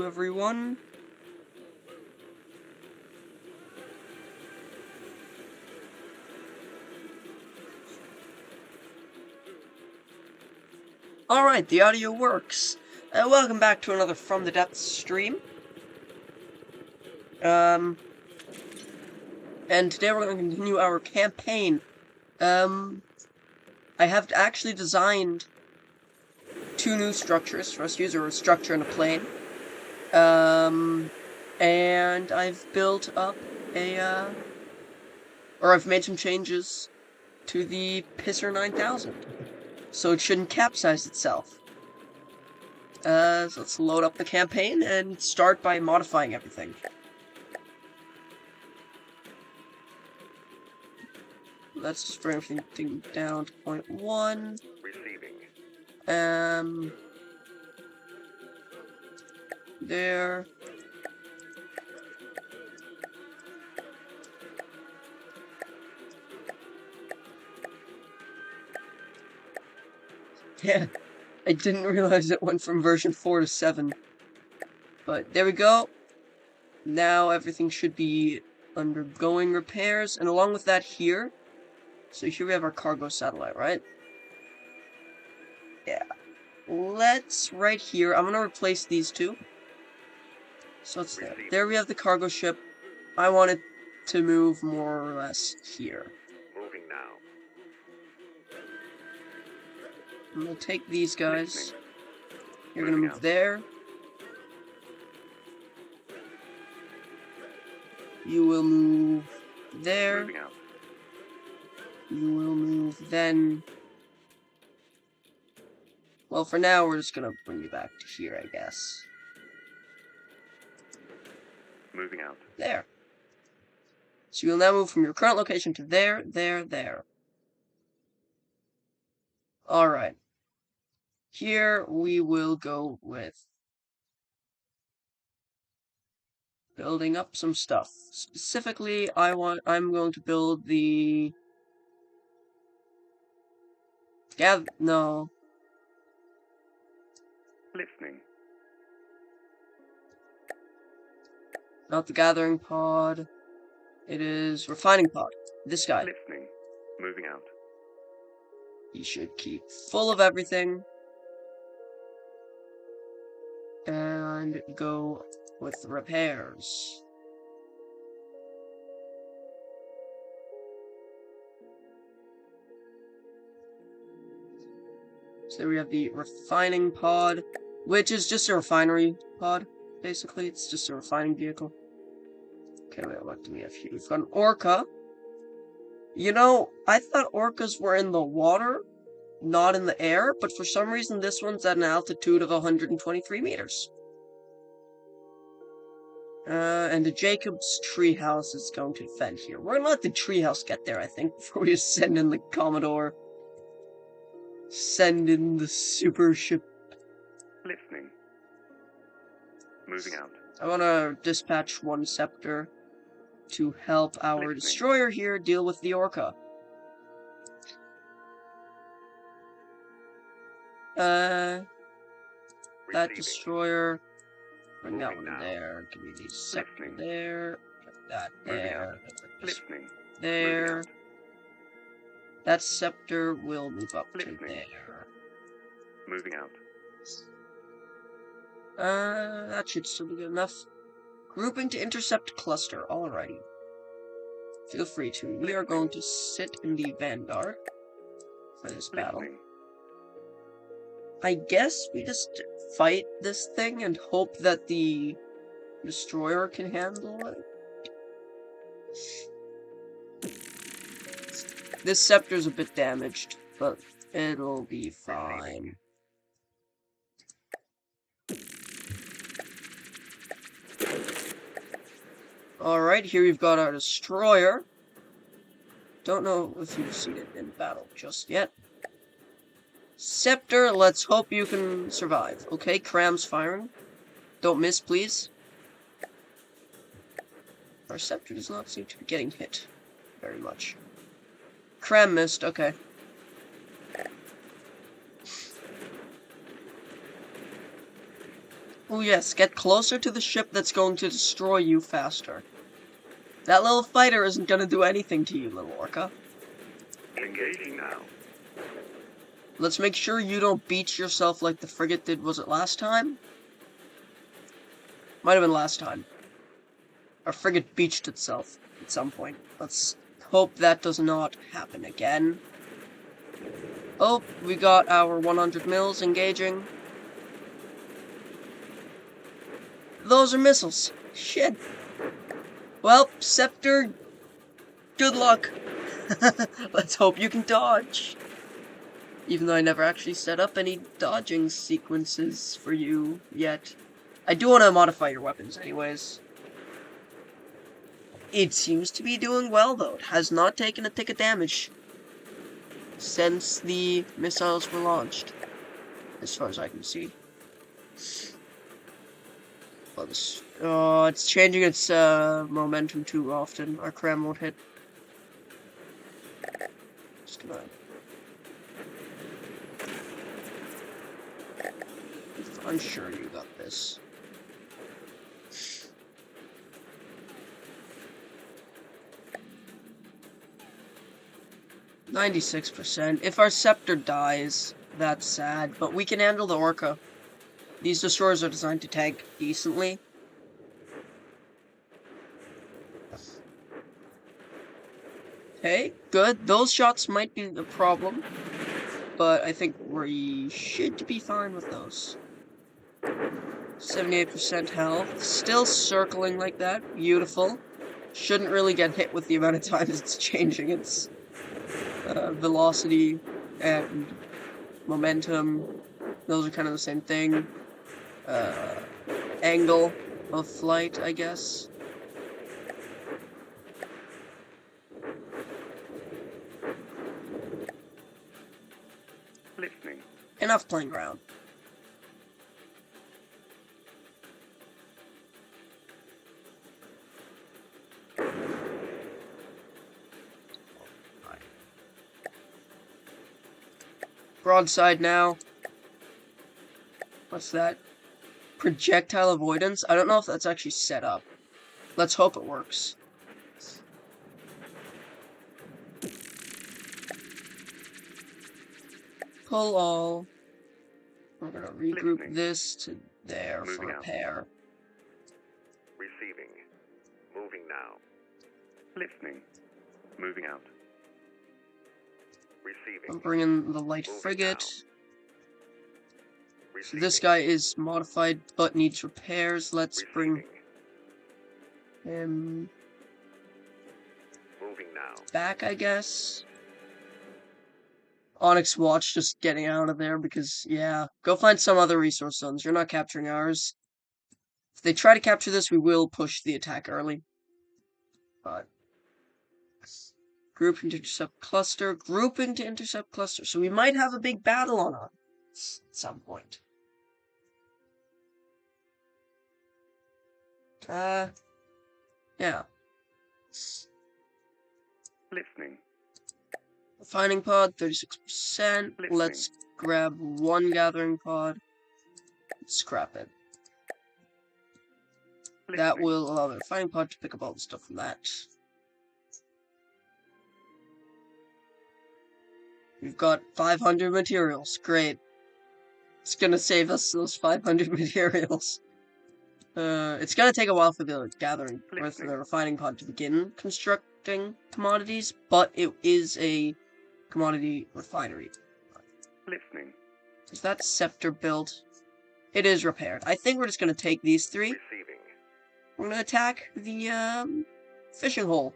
you, everyone. Alright, the audio works. Welcome back to another From the Depths stream. And today we're going to continue our campaign. I have actually designed 2 new structures for us to use, or a structure and a plane. And I've built up I've made some changes to the Pisser 9000. So it shouldn't capsize itself. So let's load up the campaign and start by modifying everything. Let's just bring everything down to 0.1. Receiving. There. Yeah, I didn't realize it went from version 4 to 7. But there we go. Now everything should be undergoing repairs, and along with that here, so here we have our cargo satellite, right? Yeah. Let's, right here, I'm gonna replace these two. So it's there. There we have the cargo ship. I want it to move more or less here. Moving now. I'm gonna take these guys. You're gonna move there. You will move there. Moving out. You will move then. Well, for now, we're just gonna bring you back to here, I guess. Moving out. There. So you'll now move from your current location to there, there, there. Alright. Here we will go with building up some stuff. Specifically, I'm going to build the no. Listening. Not the gathering pod. It is refining pod. This guy. Listening. Moving out. He should keep full of everything. And go with repairs. So there we have the refining pod, which is just a refinery pod, basically. It's just a refining vehicle. Okay, wait, what do we have here? We've got an orca. You know, I thought orcas were in the water, not in the air, but for some reason this one's at an altitude of 123 meters. And the Jacob's treehouse is going to defend here. We're gonna let the treehouse get there, I think, before we just send in the Commodore. Send in the super ship. Listening. Moving out. I want to dispatch 1 scepter to help our destroyer here deal with the orca. That destroyer. Bring that one there. Give me the scepter there. Put that there. Listening. There. That scepter will move up to there. Moving out. That should still be good enough. Grouping to intercept cluster. Alrighty. Feel free to. We are going to sit in the vanguard for this battle. I guess we just fight this thing and hope that the destroyer can handle it. This scepter's a bit damaged, but it'll be fine. Alright, here we've got our destroyer. Don't know if you've seen it in battle just yet. Scepter, let's hope you can survive. Okay, Cram's firing. Don't miss, please. Our scepter does not seem to be getting hit very much. Cram missed, okay. Oh yes, get closer to the ship that's going to destroy you faster. That little fighter isn't gonna do anything to you, little orca. Engaging now. Let's make sure you don't beach yourself like the frigate did. Was it last time? Might have been last time. Our frigate beached itself at some point. Let's hope that does not happen again. Oh, we got our 100 mils engaging. Those are missiles. Shit. Well, Scepter, good luck. Let's hope you can dodge. Even though I never actually set up any dodging sequences for you yet. I do want to modify your weapons anyways. It seems to be doing well though. It has not taken a tick of damage since the missiles were launched, as far as I can see. Oh, it's changing its momentum too often. Our cram won't hit. Just gonna... I'm sure you got this. %. If our scepter dies, that's sad, but we can handle the orca. These destroyers are designed to tank decently. Okay, good. Those shots might be the problem, but I think we should be fine with those. 78% health. Still circling like that. Beautiful. Shouldn't really get hit with the amount of times it's changing its velocity and momentum. Those are kind of the same thing. Angle of flight, I guess. Listening. Enough playing around. Broadside now. What's that? Projectile avoidance? I don't know if that's actually set up. Let's hope it works. Pull all. We're gonna regroup Listening. this to there Moving for out. repair. Receiving. Moving now. Listening. Moving out. Receiving. I'm bringing the light Moving frigate. now. So Receiving. this guy is modified but needs repairs. Let's bring Receiving. him Moving now. back, I guess. Onyx Watch just getting out of there because, yeah, go find some other resource zones. You're not capturing ours. If they try to capture this, we will push the attack early. But grouping to intercept cluster, grouping to intercept cluster. So we might have a big battle on us at some point. Yeah. Listening. Refining pod, 36%. Listening. Let's grab one gathering pod. Scrap it. That Listening. will allow the refining pod to pick up all the stuff from that. We've got 500 materials. Great. It's gonna save us those 500 materials. It's gonna take a while for the gathering, or for the refining pod to begin constructing commodities, but it is a commodity refinery. Listening. Is that scepter built? It is repaired. I think we're just gonna take these three. Receiving. We're gonna attack the, fishing hole.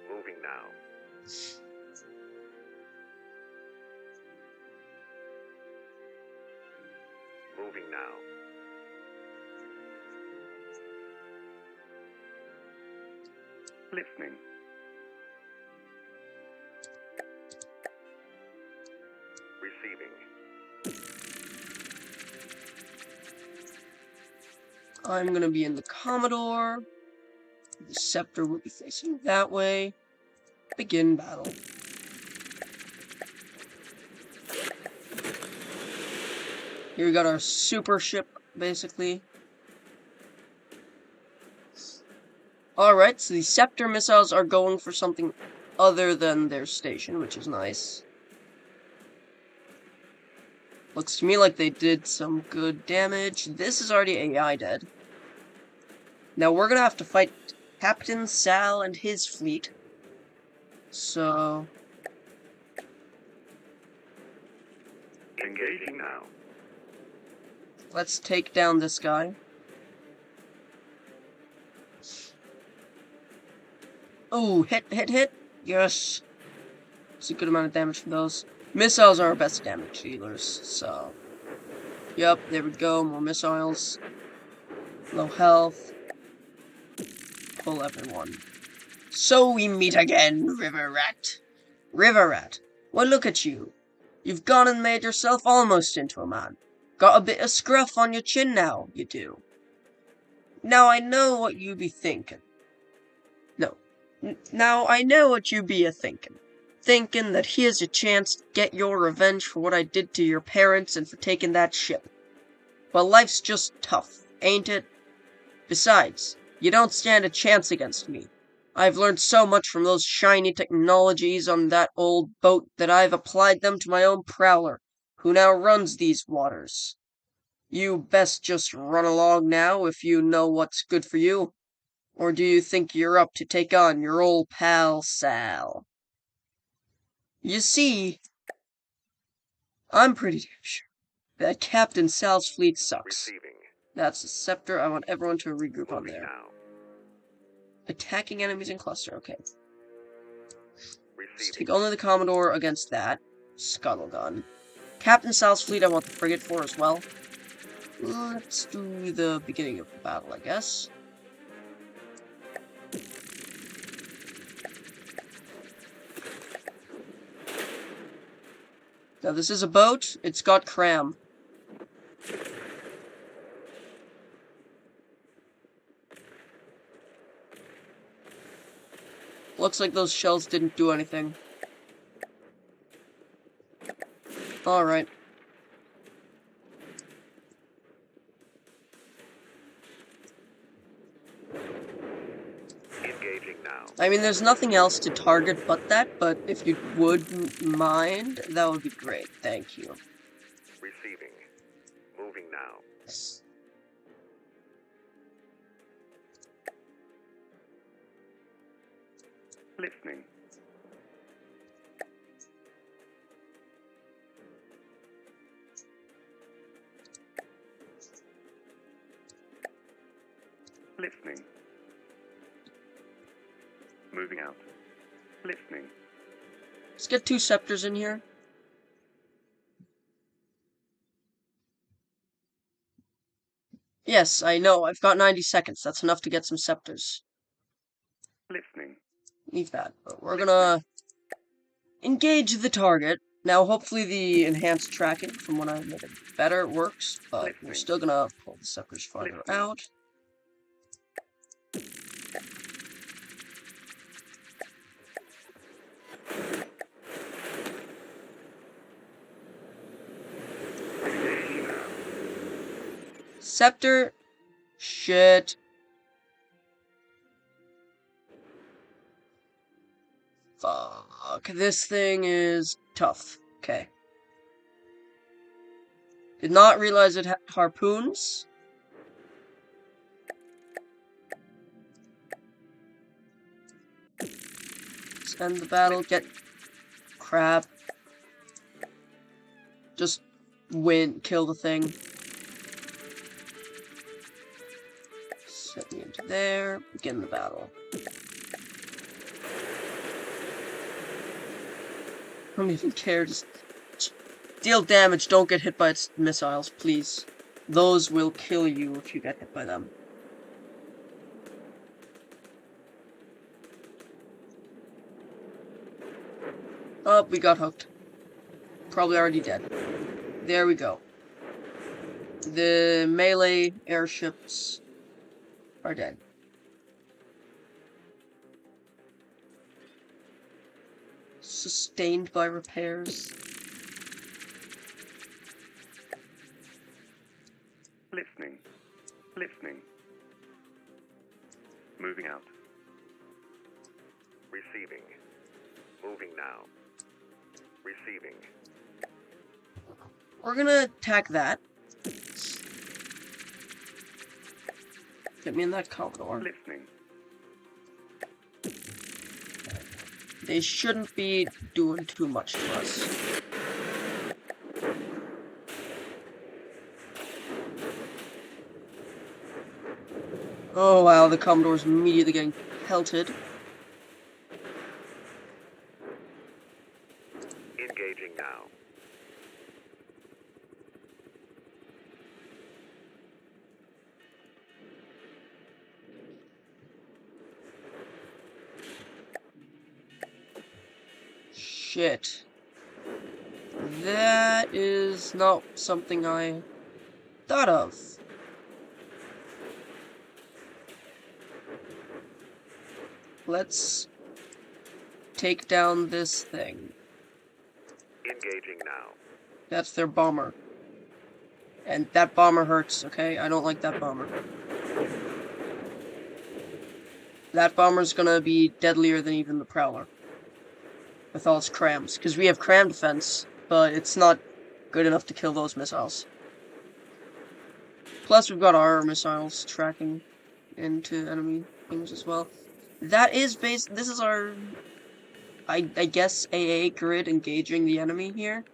Moving now. Moving now. Listening. Receiving. I'm gonna be in the Commodore. The scepter will be facing that way. Begin battle. Here we got our super ship, basically. Alright, so the Scepter missiles are going for something other than their station, which is nice. Looks to me like they did some good damage. This is already AI dead. Now we're gonna have to fight Captain Sal and his fleet. So... Engaging now. let's take down this guy. Oh, hit. Yes. It's a good amount of damage from those. Missiles are our best damage dealers, so... yep, there we go. More missiles. Low health. Pull everyone. So we meet again, River Rat. River Rat, well, look at you. You've gone and made yourself almost into a man. Got a bit of scruff on your chin now, you do. Now I know what you be thinking. No. Now I know what you be a-thinking. Thinking that here's your chance to get your revenge for what I did to your parents and for taking that ship. Well, life's just tough, ain't it? Besides, you don't stand a chance against me. I've learned so much from those shiny technologies on that old boat that I've applied them to my own prowler, who now runs these waters. You best just run along now if you know what's good for you. Or do you think you're up to take on your old pal Sal? You see, I'm pretty damn sure that Captain Sal's fleet sucks. Receiving. That's the Scepter. I want everyone to regroup on Moving there. now. Attacking enemies in cluster, okay. Let's Receiving. take only the Commodore against that. Scuttle gun. Captain Sal's fleet I want the frigate for as well. Let's do the beginning of the battle, I guess. Now this is a boat. It's got cram. Looks like those shells didn't do anything. Alright. Engaging now. I mean, there's nothing else to target but that, but if you wouldn't mind, that would be great. Thank you. Receiving. Moving now. Listening. Listening. Moving out. Listening. Let's get 2 scepters in here. Yes, I know. I've got 90 seconds. That's enough to get some scepters. Listening. Leave that. But we're gonna engage the target. Now, hopefully the enhanced tracking from when I made it better works, but we're still gonna pull the scepters farther out. Scepter. Shit. Fuck. This thing is tough. Okay. Did not realize it had harpoons. Let's end the battle. Get crap. Just win. Kill the thing. Set me into there. Begin the battle. I don't even care. Just deal damage. Don't get hit by its missiles, please. Those will kill you if you get hit by them. Oh, we got hooked. Probably already dead. There we go. The melee airships are dead. Sustained by repairs. Listening. Moving out. Receiving. Moving now. Receiving. We're gonna attack that. Get me in that Commodore. Listening. They shouldn't be doing too much to us. Oh wow, the Commodore's immediately getting pelted. Engaging now. Shit. That is not something I thought of. Let's take down this thing. Engaging now. That's their bomber. And that bomber hurts, okay? I don't like that bomber. That bomber's gonna be deadlier than even the Prowler. With all its crams. Because we have cram defense, but it's not good enough to kill those missiles. Plus, we've got our missiles tracking into enemy things as well. That is based. This is our, I guess, AA grid engaging the enemy here.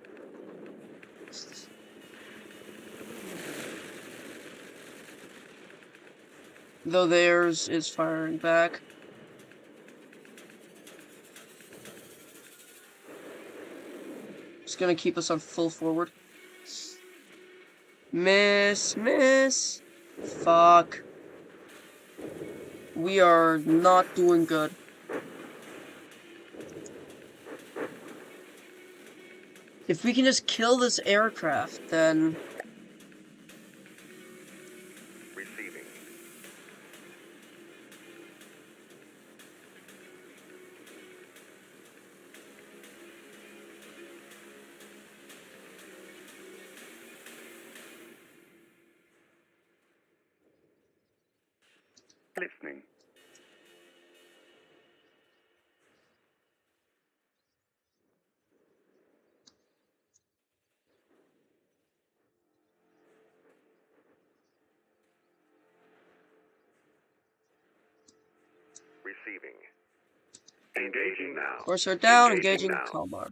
Though theirs is firing back. It's gonna keep us on full forward. Miss. Fuck. We are not doing good. If we can just kill this aircraft, then... Receiving. Listening. Receiving. Engaging now. Of course, they're down, Engaging engaging now. Kalmar.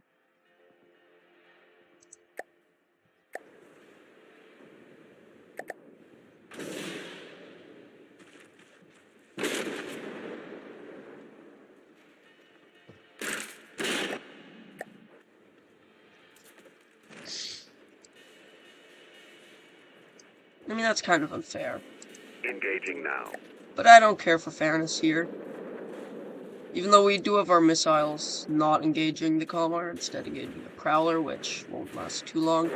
I mean, that's kind of unfair. Engaging now. But I don't care for fairness here. Even though we do have our missiles not engaging the Kalmar, instead engaging the Prowler, which won't last too long.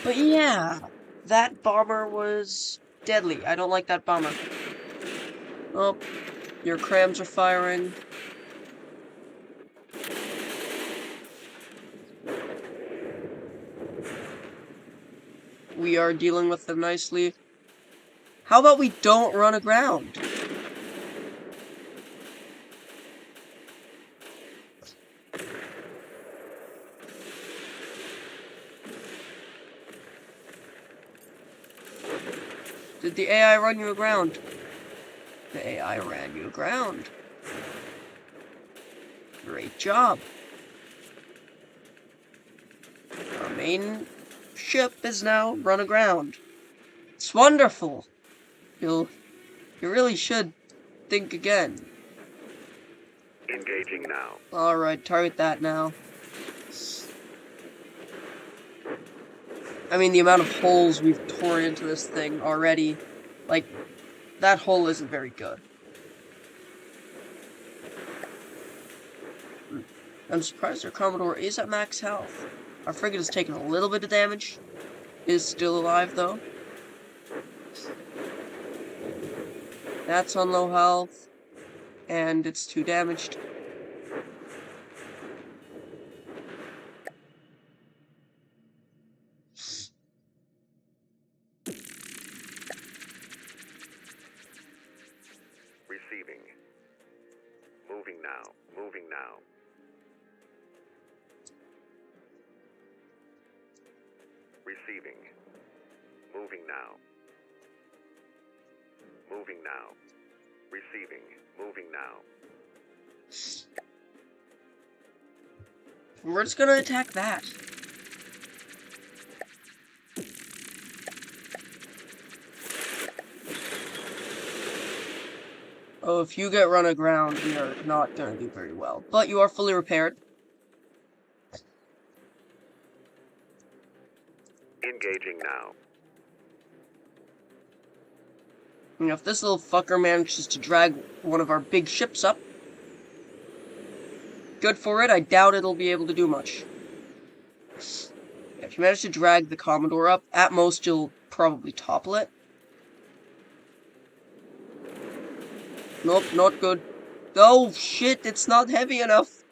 But yeah, that bomber was deadly. I don't like that bomber. Oh, your crams are firing. We are dealing with them nicely. How about we don't run aground? Did the AI run you aground? The AI ran you aground. Great job. Our main ship is now run aground. It's wonderful. You really should think again. Engaging now. Alright, target that now. I mean, the amount of holes we've torn into this thing already, like, that hole isn't very good. I'm surprised our Commodore is at max health. Our frigate has taken a little bit of damage. Is still alive, though. That's on low health. And it's too damaged. Receiving. Moving now. Moving now. Receiving. Moving now. Moving now. Receiving. Moving now. We're just gonna attack that. Oh, if you get run aground, we are not gonna do very well. But you are fully repaired. Engaging now. You know, if this little fucker manages to drag one of our big ships up, good for it. I doubt it'll be able to do much. If you manage to drag the Commodore up, at most you'll probably topple it. Nope, not good. Oh shit, it's not heavy enough.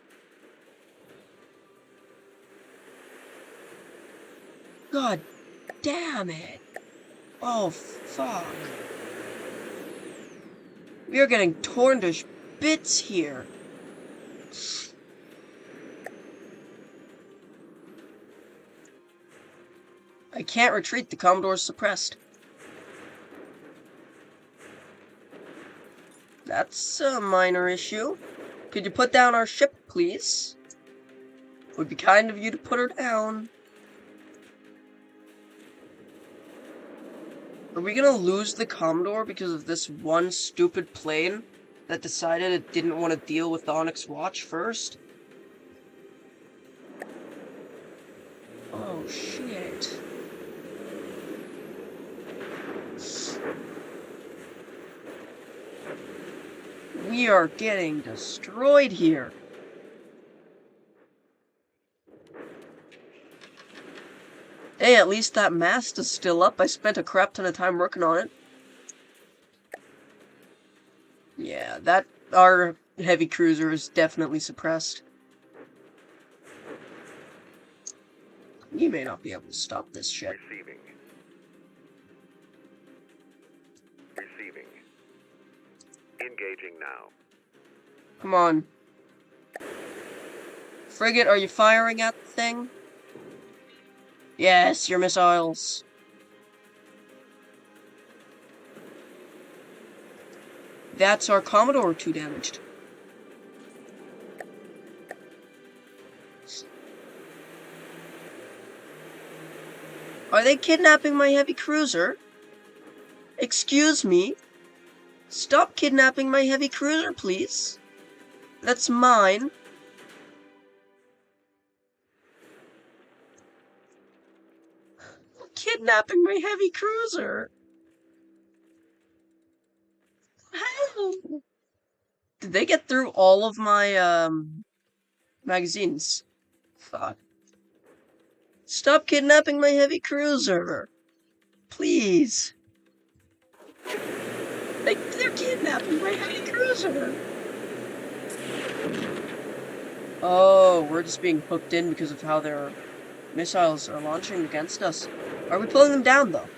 God damn it. Oh fuck. We are getting torn to bits here. I can't retreat, the Commodore's suppressed. That's a minor issue. Could you put down our ship, please? Would be kind of you to put her down. Are we gonna lose the Commodore because of this one stupid plane that decided it didn't want to deal with the Onyx Watch first? Oh shit. We are getting destroyed here. Hey, at least that mast is still up. I spent a crap ton of time working on it. Yeah, our heavy cruiser is definitely suppressed. You may not be able to stop this shit. Receiving. Receiving. Engaging now. Come on. Frigate, are you firing at the thing? Yes, your missiles. That's our Commodore 2 damaged. Are they kidnapping my heavy cruiser? Excuse me? Stop kidnapping my heavy cruiser, please. That's mine. Kidnapping my heavy cruiser. How? Did they get through all of my, magazines? Fuck. Stop kidnapping my heavy cruiser. Please. They're kidnapping my heavy cruiser. Oh, we're just being hooked in because of how their missiles are launching against us. Are we pulling them down, though?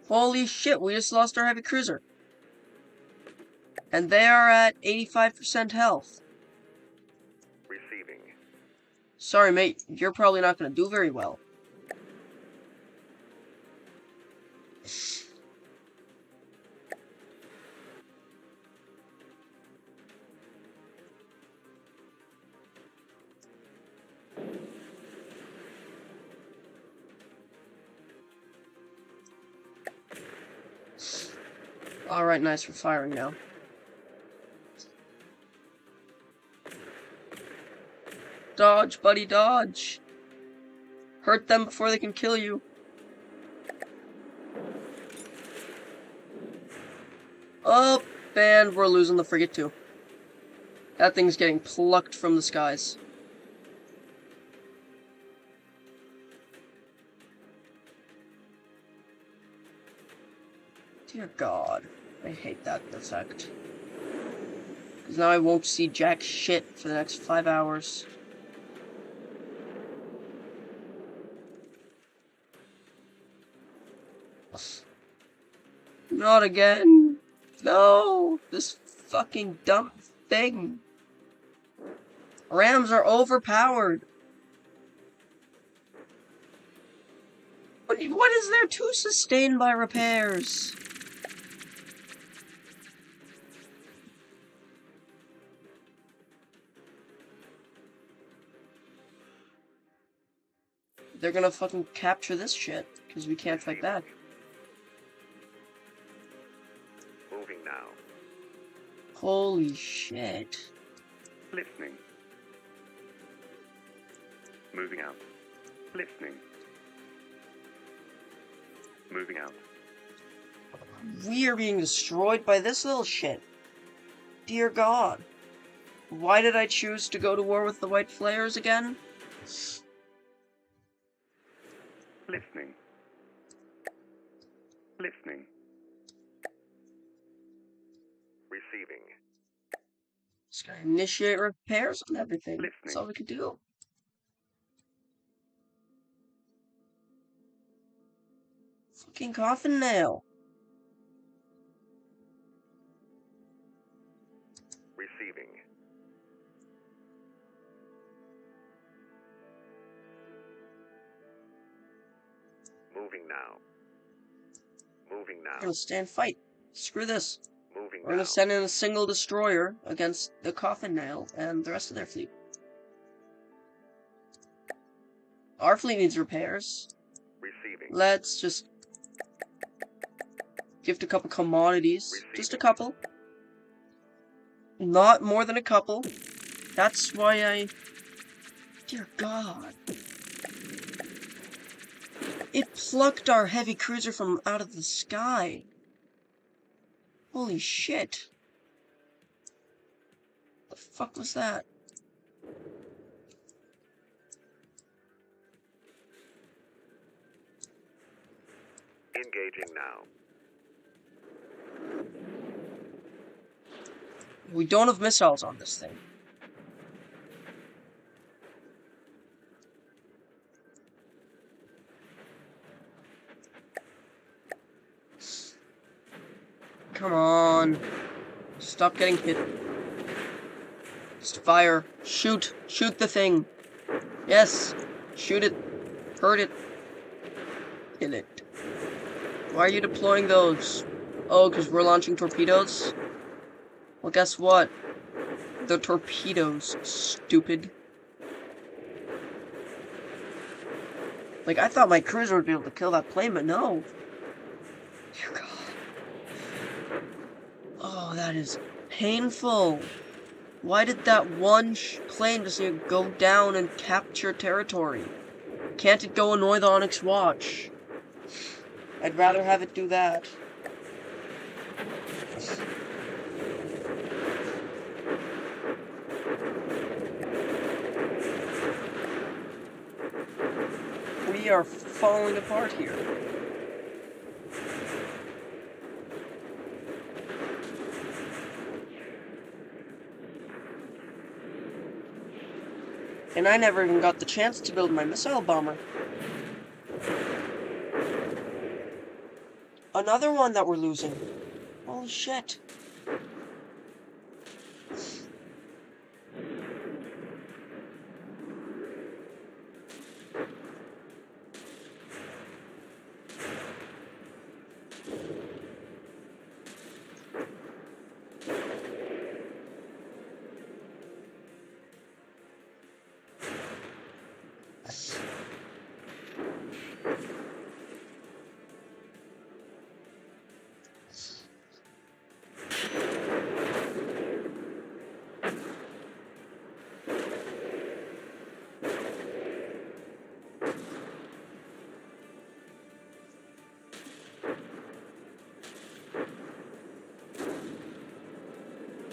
Holy shit, we just lost our heavy cruiser. And they are at 85% health. Receiving. Sorry, mate, you're probably not going to do very well. Alright, nice, we're firing now. Dodge, buddy, dodge! Hurt them before they can kill you. Oh, and we're losing the frigate too. That thing's getting plucked from the skies. Dear God, I hate that effect. Because now I won't see jack shit for the next 5 hours. Not again. No, this fucking dumb thing. Rams are overpowered. What is there to sustain by repairs? They're gonna fucking capture this shit, because we can't fight that. Moving now. Holy shit. Listening. Moving out. Listening. Moving out. We are being destroyed by this little shit. Dear God. Why did I choose to go to war with the White Flares again? Listening. Listening. Receiving. Just gotta initiate repairs on everything. Listening. That's all we can do. Fucking coffin nail. Receiving. Moving now. Moving now. We're gonna stand fight. Screw this. Moving We're gonna now. send in a single destroyer against the coffin nail and the rest of their fleet. Our fleet needs repairs. Receiving. Let's just gift a couple commodities. Just a couple. Not more than a couple. That's why I... Dear God. It plucked our heavy cruiser from out of the sky. Holy shit. The fuck was that? Engaging now. We don't have missiles on this thing. Come on. Stop getting hit. Just fire. Shoot. Shoot the thing. Yes. Shoot it. Hurt it. Kill it. Why are you deploying those? Oh, because we're launching torpedoes? Well, guess what? The torpedoes, stupid. Like, I thought my cruiser would be able to kill that plane, but no. Dear God. Oh, that is painful. Why did that one plane just go down and capture territory? Can't it go annoy the Onyx Watch? I'd rather have it do that. We are falling apart here. And I never even got the chance to build my missile bomber. Another one that we're losing. Holy shit.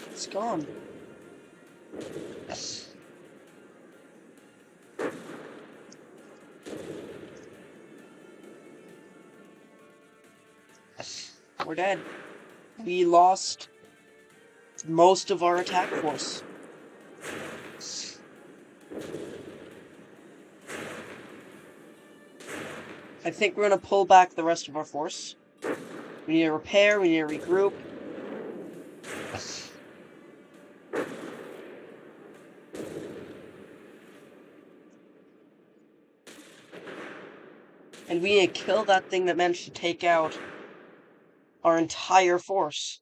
It's gone. We're dead. We lost most of our attack force. I think we're gonna pull back the rest of our force. We need to repair, we need to regroup. And we need to kill that thing that managed to take out our entire force.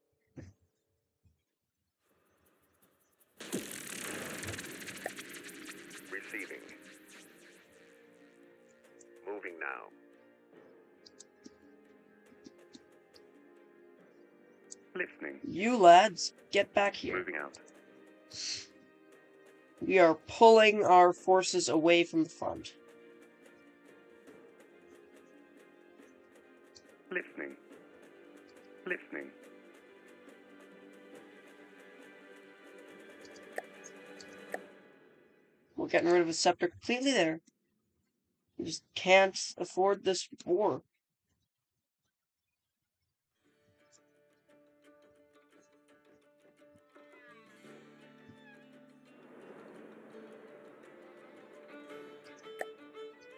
Receiving. Moving now. Listening. You lads, get back here. Moving out. We are pulling our forces away from the front. Listening. Listening. We're getting rid of a scepter completely there. We just can't afford this war.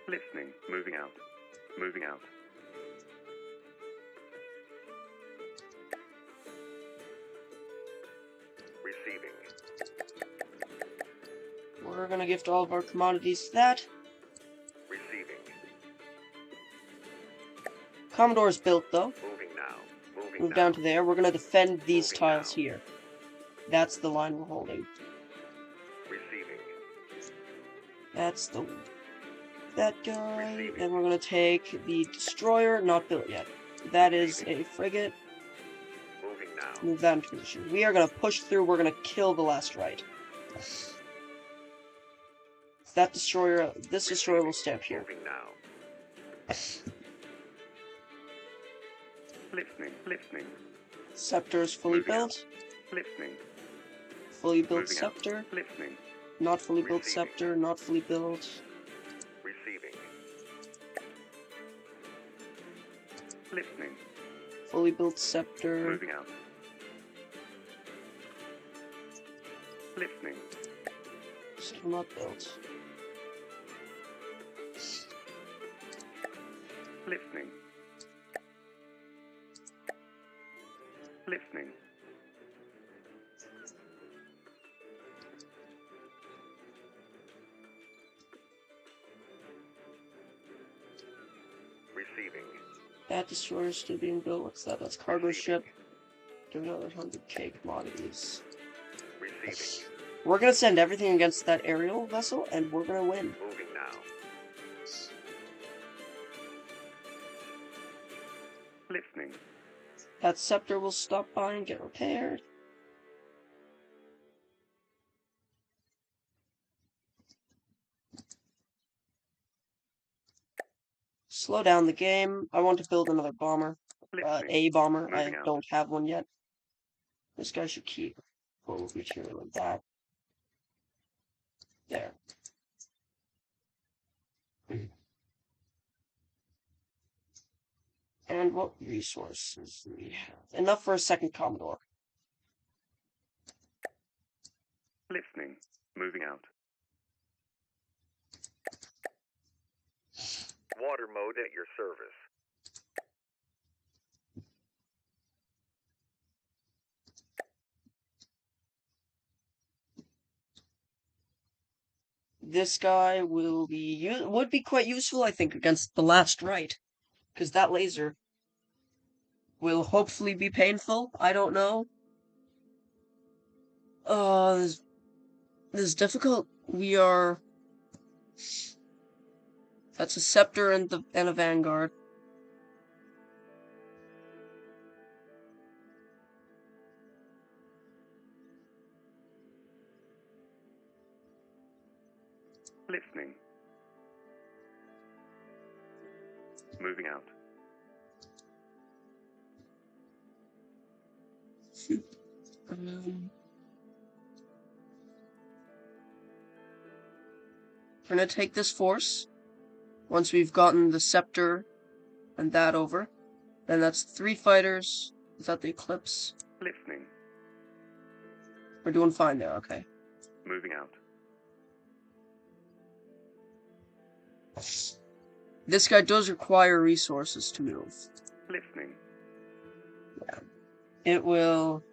Listening. Moving out. Moving out. Receiving. We're gonna gift all of our commodities to that. Receiving. Commodore's built, though. Moving now. Moving Move now. down to there. We're gonna defend these Moving tiles now. here. That's the line we're holding. Receiving. That's that guy. Receiving. And we're gonna take the destroyer, not built yet. That is a frigate. Moving now. Move that into position. We are gonna push through. We're gonna kill the last right. That destroyer, this destroyer will stay up here. Moving now. Listening. Listening. Scepter is fully Moving out. built. Listening. Fully built Moving out. scepter. Listening. Not fully built Receiving. scepter. Not fully built. Receiving. Listening. Fully built scepter. Moving out. Listening. Still not built. Listening. Listening. Receiving. That destroyer is still being built. What's that? That's cargo ship. Do another 100k commodities. Receiving. We're gonna send everything against that aerial vessel, and we're gonna win. Moving now. Listening. That scepter will stop by and get repaired. Slow down the game. I want to build another bomber. Listening. A bomber. I Moving out. don't have one yet. This guy should keep full of material like that. There. And what resources do we have? Enough for a second Commodore. Listening. Moving out. Water mode at your service. This guy would be quite useful, I think, against the last right. Because that laser will hopefully be painful. I don't know. This is difficult. We are... That's a scepter and a vanguard. Listening. Moving out. We're gonna take this force. Once we've gotten the scepter and that over. Then that's 3 fighters. Is that the Eclipse? Listening. We're doing fine there, okay. Moving out. This guy does require resources to move. Listening. Yeah. It will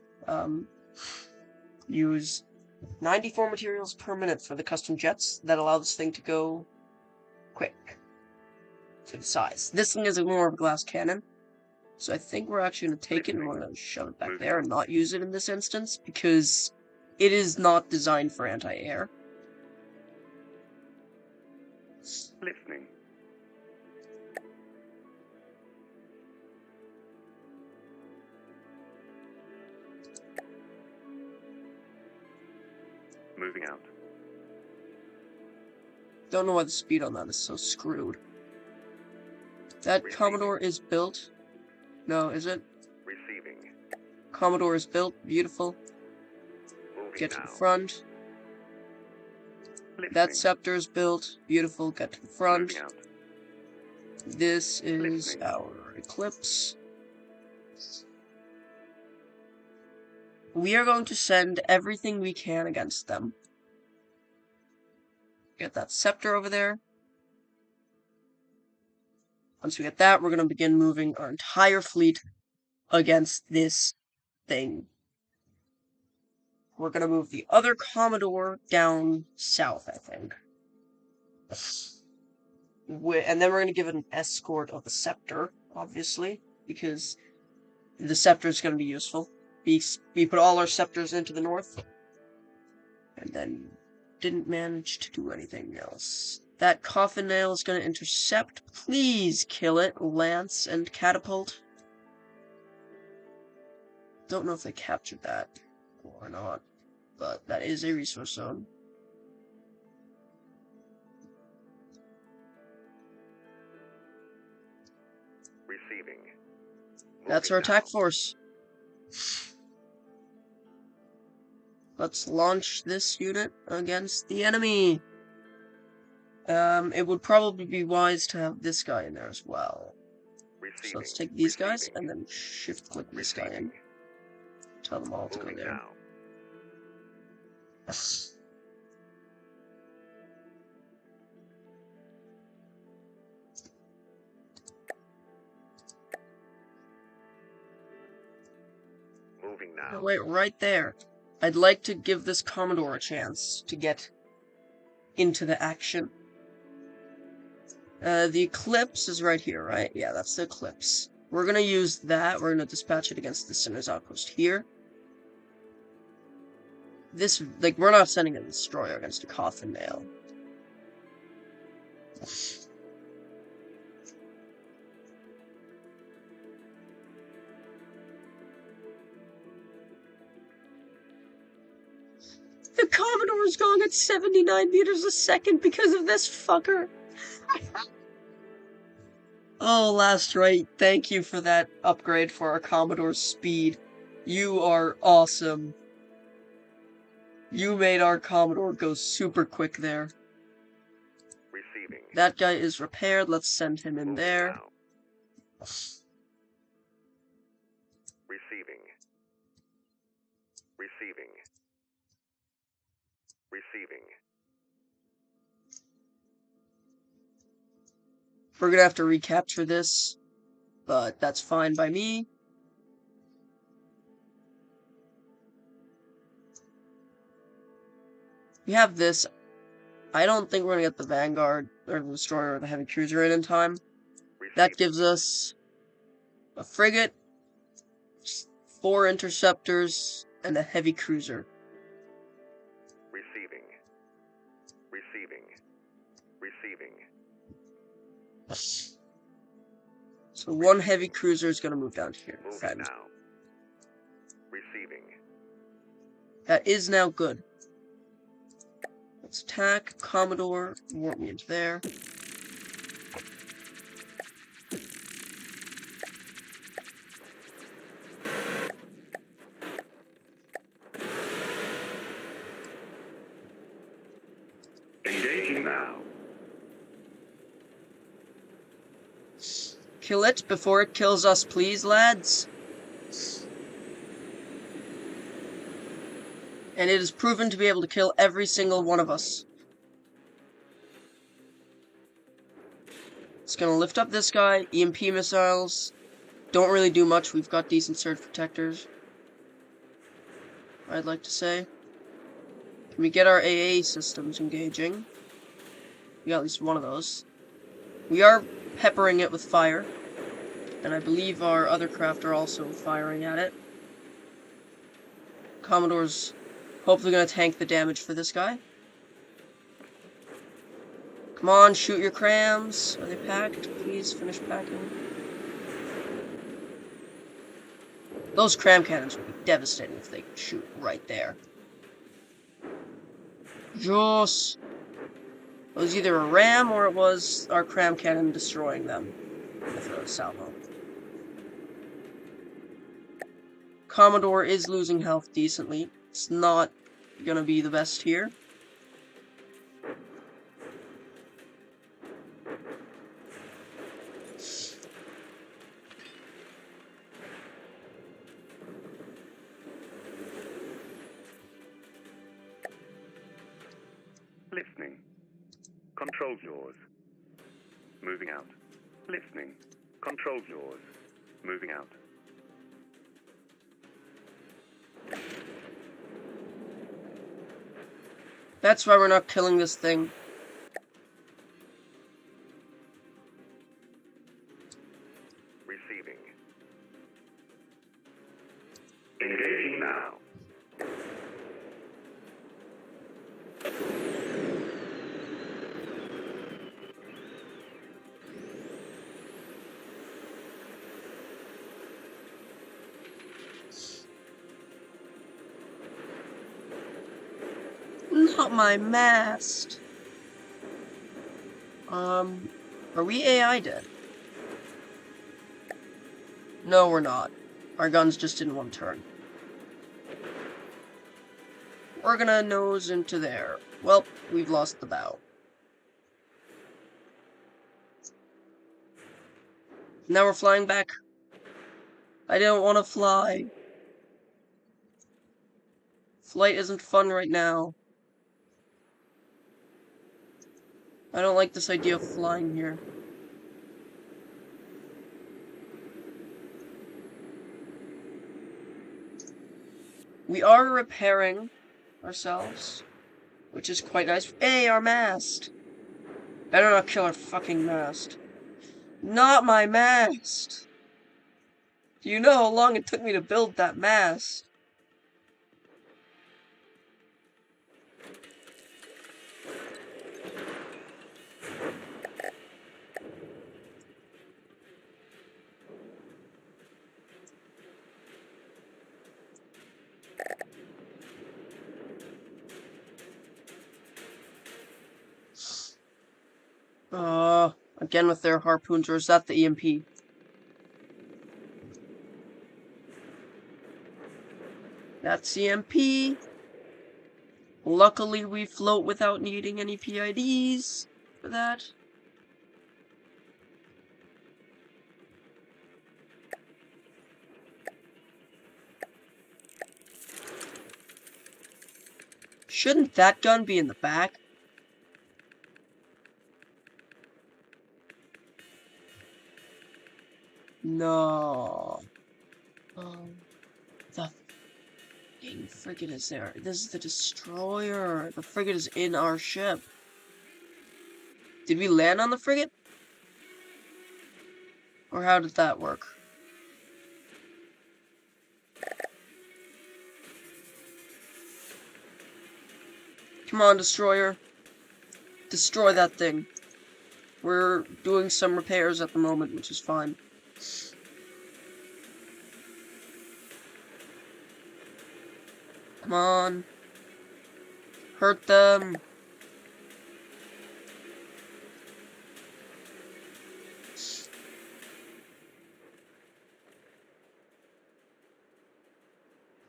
use 94 materials per minute for the custom jets that allow this thing to go quick to the size. This thing is more of a glass cannon, so I think we're actually going to take it and we're going to shove it back there and not use it in this instance because it is not designed for anti-air. Listening. Moving out. Don't know why the speed on that is so screwed. That Commodore is built. No, is it? Receiving. Commodore is built. Beautiful. Moving Get to now. the front. Listening. That scepter is built. Beautiful. Get to the front. Moving out. This is Listening. our Eclipse. We are going to send everything we can against them. Get that scepter over there. Once we get that, we're going to begin moving our entire fleet against this thing. We're going to move the other Commodore down south, I think. And then we're going to give it an escort of the scepter, obviously, because the scepter is going to be useful. We put all our scepters into the north, and then didn't manage to do anything else. That coffin nail is going to intercept. Please kill it, Lance and Catapult. Don't know if they captured that or not, but that is a resource zone. Receiving. That's our Moving attack now. force. Let's launch this unit against the enemy. It would probably be wise to have this guy in there as well. Receiving. So let's take these guys Receiving. and then shift-click this guy in. Receiving. Tell them all to go Moving there. now. Moving now. Wait, right there. I'd like to give this Commodore a chance to get into the action. The Eclipse is right here, right? Yeah, that's the Eclipse. We're gonna use that. We're gonna dispatch it against the Sinner's Outpost here. This, like, we're not sending a destroyer against a coffin nail. The Commodore's going at 79 meters a second because of this fucker. Oh, Last Right, thank you for that upgrade for our Commodore's speed. You are awesome. You made our Commodore go super quick there. Receiving. That guy is repaired. Let's send him in Moving there. now. Receiving. Receiving. Receiving. We're gonna have to recapture this, but that's fine by me. We have this. I don't think we're gonna get the Vanguard or the Destroyer or the Heavy Cruiser in time. That Receiving. gives us a frigate, 4 interceptors, and a heavy cruiser. Receiving. Receiving. Receiving. So 1 heavy cruiser is gonna move down here. Moving Friend. now. Receiving. That is now good. Let's attack. Commodore, warp me into there. Engaging now. Kill it before it kills us, please, lads. And it is proven to be able to kill every single one of us. It's gonna lift up this guy. EMP missiles don't really do much. We've got decent surge protectors, I'd like to say. Can we get our AA systems engaging? We got at least one of those. We are peppering it with fire, and I believe our other craft are also firing at it. Commodore's hopefully gonna tank the damage for this guy. Come on, shoot your crams. Are they packed? Please finish packing. Those cram cannons would be devastating if they could shoot right there. Joss! It was either a ram or it was our cram cannon destroying them with a salvo. Commodore is losing health decently. It's not gonna be the best here. Listening. Controls yours. Moving out. Listening. Controls yours. Moving out. That's why we're not killing this thing. Receiving. Engaging now. Not my mast. Are we AI dead? No, we're not. Our guns just didn't want to turn. We're gonna nose into there. Well, we've lost the bow. Now we're flying back. I don't want to fly. Flight isn't fun right now. I don't like this idea of flying here. We are repairing ourselves, which is quite nice. Hey, our mast! Better not kill our fucking mast. Not my mast! Do you know how long it took me to build that mast? Again with their harpoons, or is that the EMP? That's EMP. Luckily, we float without needing any PIDs for that. Shouldn't that gun be in the back? No. The fucking frigate is there. This is the destroyer. The frigate is in our ship. Did we land on the frigate? Or how did that work? Come on, destroyer. Destroy that thing. We're doing some repairs at the moment, which is fine. Come on. Hurt them.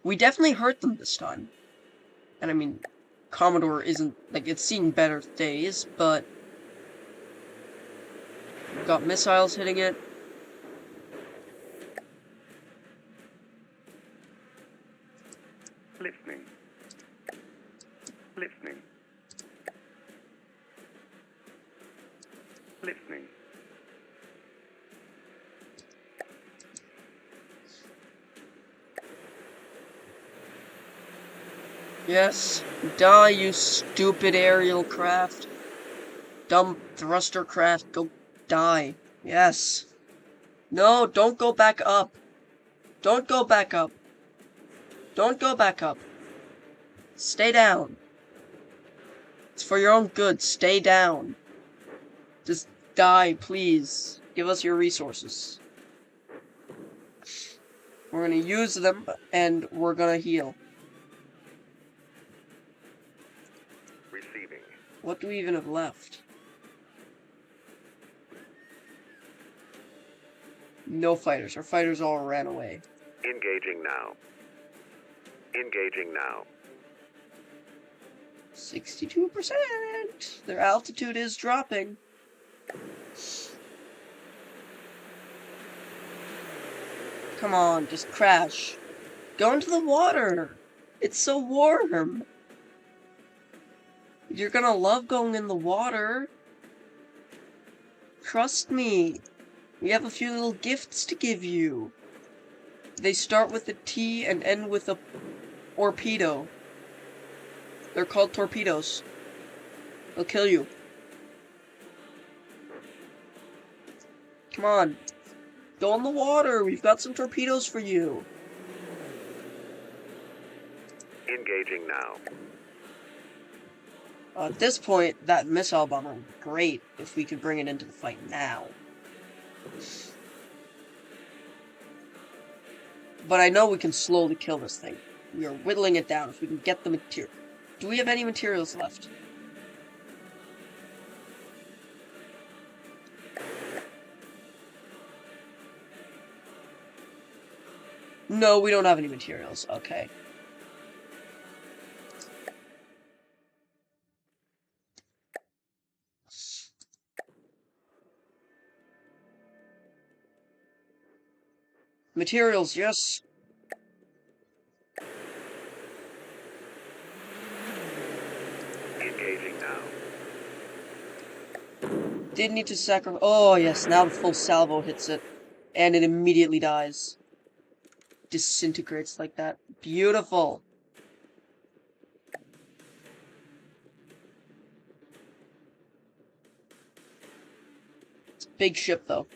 We definitely hurt them this time. And I mean, Commodore isn't, like, it's seen better days, but we've got missiles hitting it. Listening. Listening. Listening. Yes. Die, you stupid aerial craft. Dumb thruster craft. Go die. Yes. No, don't go back up. Don't go back up. Don't go back up. Stay down. It's for your own good. Stay down. Just die, please. Give us your resources. We're gonna use them, and we're gonna heal. Receiving. What do we even have left? No fighters. Our fighters all ran away. Engaging now. Engaging now. 62%! Their altitude is dropping. Come on, just crash. Go into the water. It's so warm. You're gonna love going in the water. Trust me. We have a few little gifts to give you. They start with a T and end with a torpedo. They're called torpedoes. They'll kill you. Come on. Go in the water. We've got some torpedoes for you. Engaging now. At this point, that missile bomber would be great if we could bring it into the fight now. But I know we can slowly kill this thing. We are whittling it down if we can get the material. Do we have any materials left? No, we don't have any materials. Okay. Materials, yes. Engaging now. Did need to sacrifice. Oh, yes, now the full salvo hits it. And it immediately dies. Disintegrates like that. Beautiful. It's a big ship, though.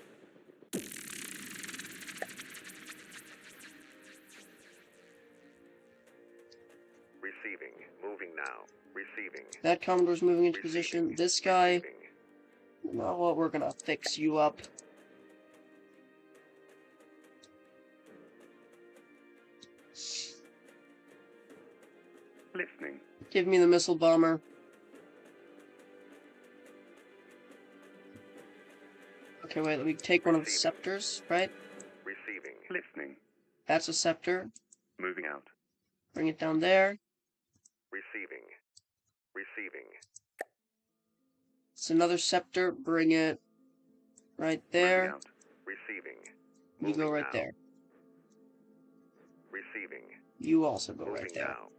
Receiving. Moving now. Receiving. That Commodore's moving into position. This guy... Receiving. Well, we're gonna fix you up. Listening. Give me the missile bomber. Okay, wait, let me take one of the scepters, right? Receiving. Listening. That's a scepter. Moving out. Bring it down there. Receiving. Receiving. It's another scepter. Bring it right Moving there. out. Receiving. You go Moving right now. there. Receiving. You also go Moving right there. now.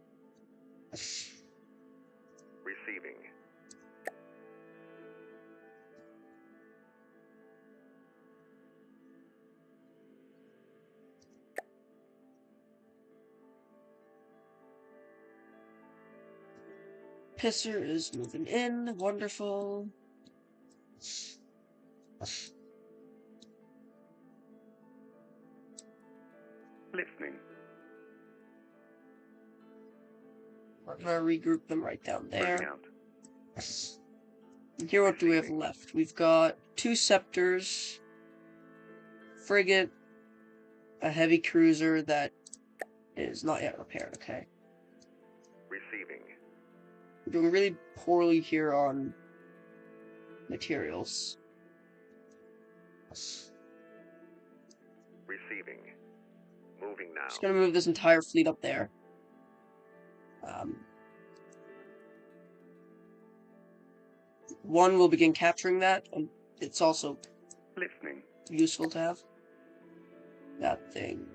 Receiving. Pisser is moving in. Wonderful. Listening. We're gonna regroup them right down there. Moving out. And here, what do we have left? We've got 2 scepters, frigate, a heavy cruiser that is not yet repaired. Okay. Receiving. We're doing really poorly here on materials. Receiving. Moving now. Just gonna move this entire fleet up there. One will begin capturing that, and it's also Listening. useful to have. That thing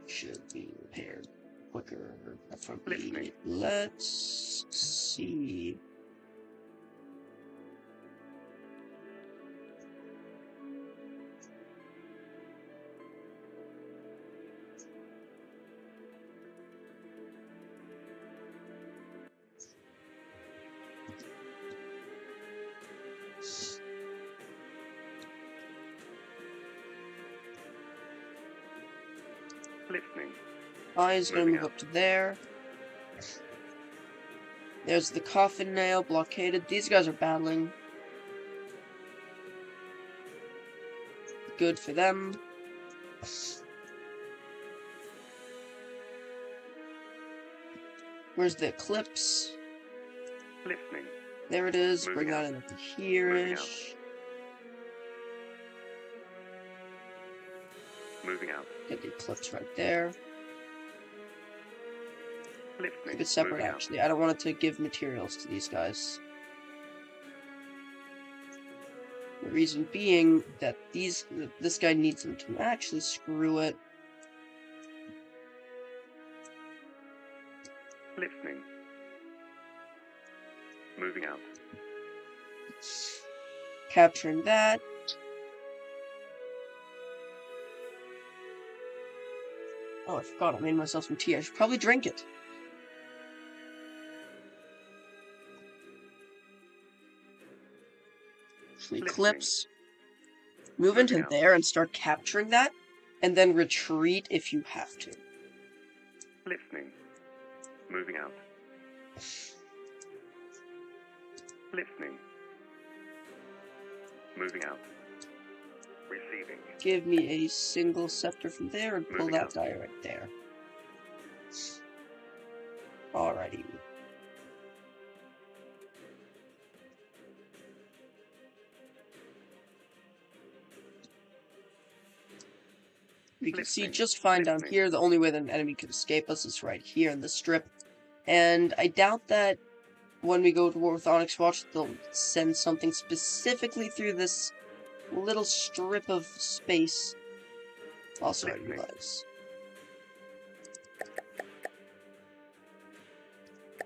should be repaired quicker, preferably. Listening. Let's see. Listening. I is gonna Moving move out. up to there. There's the coffin nail blockaded. These guys are battling. Good for them. Where's the eclipse? Listening. There it is. Moving Bring that out. in up to here-ish. Moving out. Get the eclipse right there. Listening. Keep it separate, Moving out. actually. I don't want it to give materials to these guys. The reason being that this guy needs them to actually screw it. Listening. Moving out. Capturing that. Oh, I forgot I made myself some tea. I should probably drink it. Eclipse. Move into there and start capturing that, and then retreat if you have to. Listening. Moving out. Listening. Moving out. Receiving. Give me a single scepter from there and pull Moving that out. guy right there. Alrighty. We can see just fine down here. The only way that an enemy could escape us is right here in the strip. And I doubt that when we go to war with Onyx Watch, they'll send something specifically through this little strip of space. Also, I realize.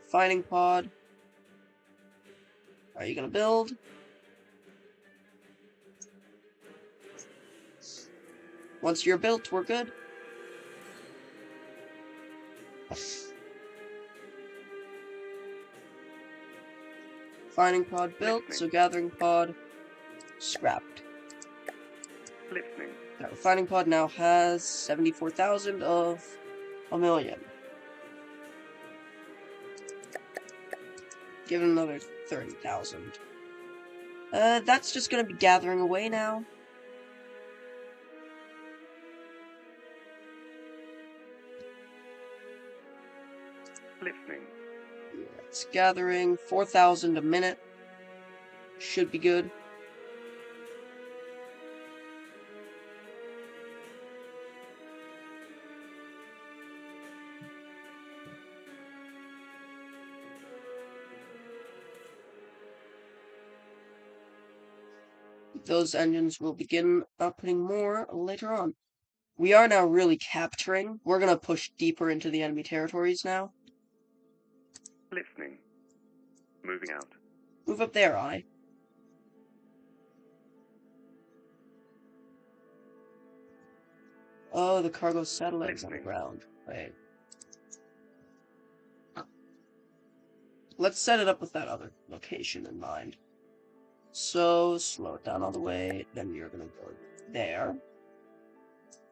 Fighting pod. Are you gonna build? Once you're built, we're good. Fighting pod built, so gathering pod scrapped. Listening. That refining pod now has 74,000 of a million. Give it another 30,000. That's just gonna be gathering away now. Listening. Yeah, it's gathering 4,000 a minute. Should be good. Those engines will begin outputting more later on. We are now really capturing. We're gonna push deeper into the enemy territories now. Listening. Moving out. Move up there, I. Oh, the cargo satellite's on the ground. Wait. Let's set it up with that other location in mind. So, slow it down all the way, then you're gonna go there.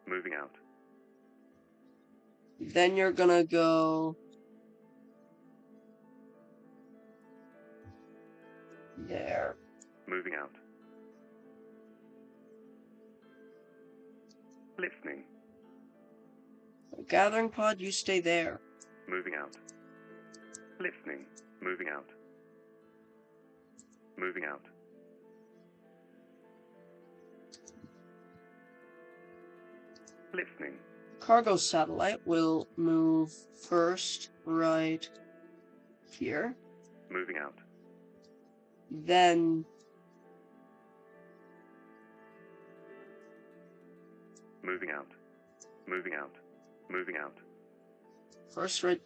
Moving out. Then you're gonna go there. Moving out. Listening. Gathering pod, you stay there. Moving out. Listening. Moving out. Moving out. Listening. Cargo satellite will move first right here. Moving out. Then Moving out. Moving out. Moving out. first right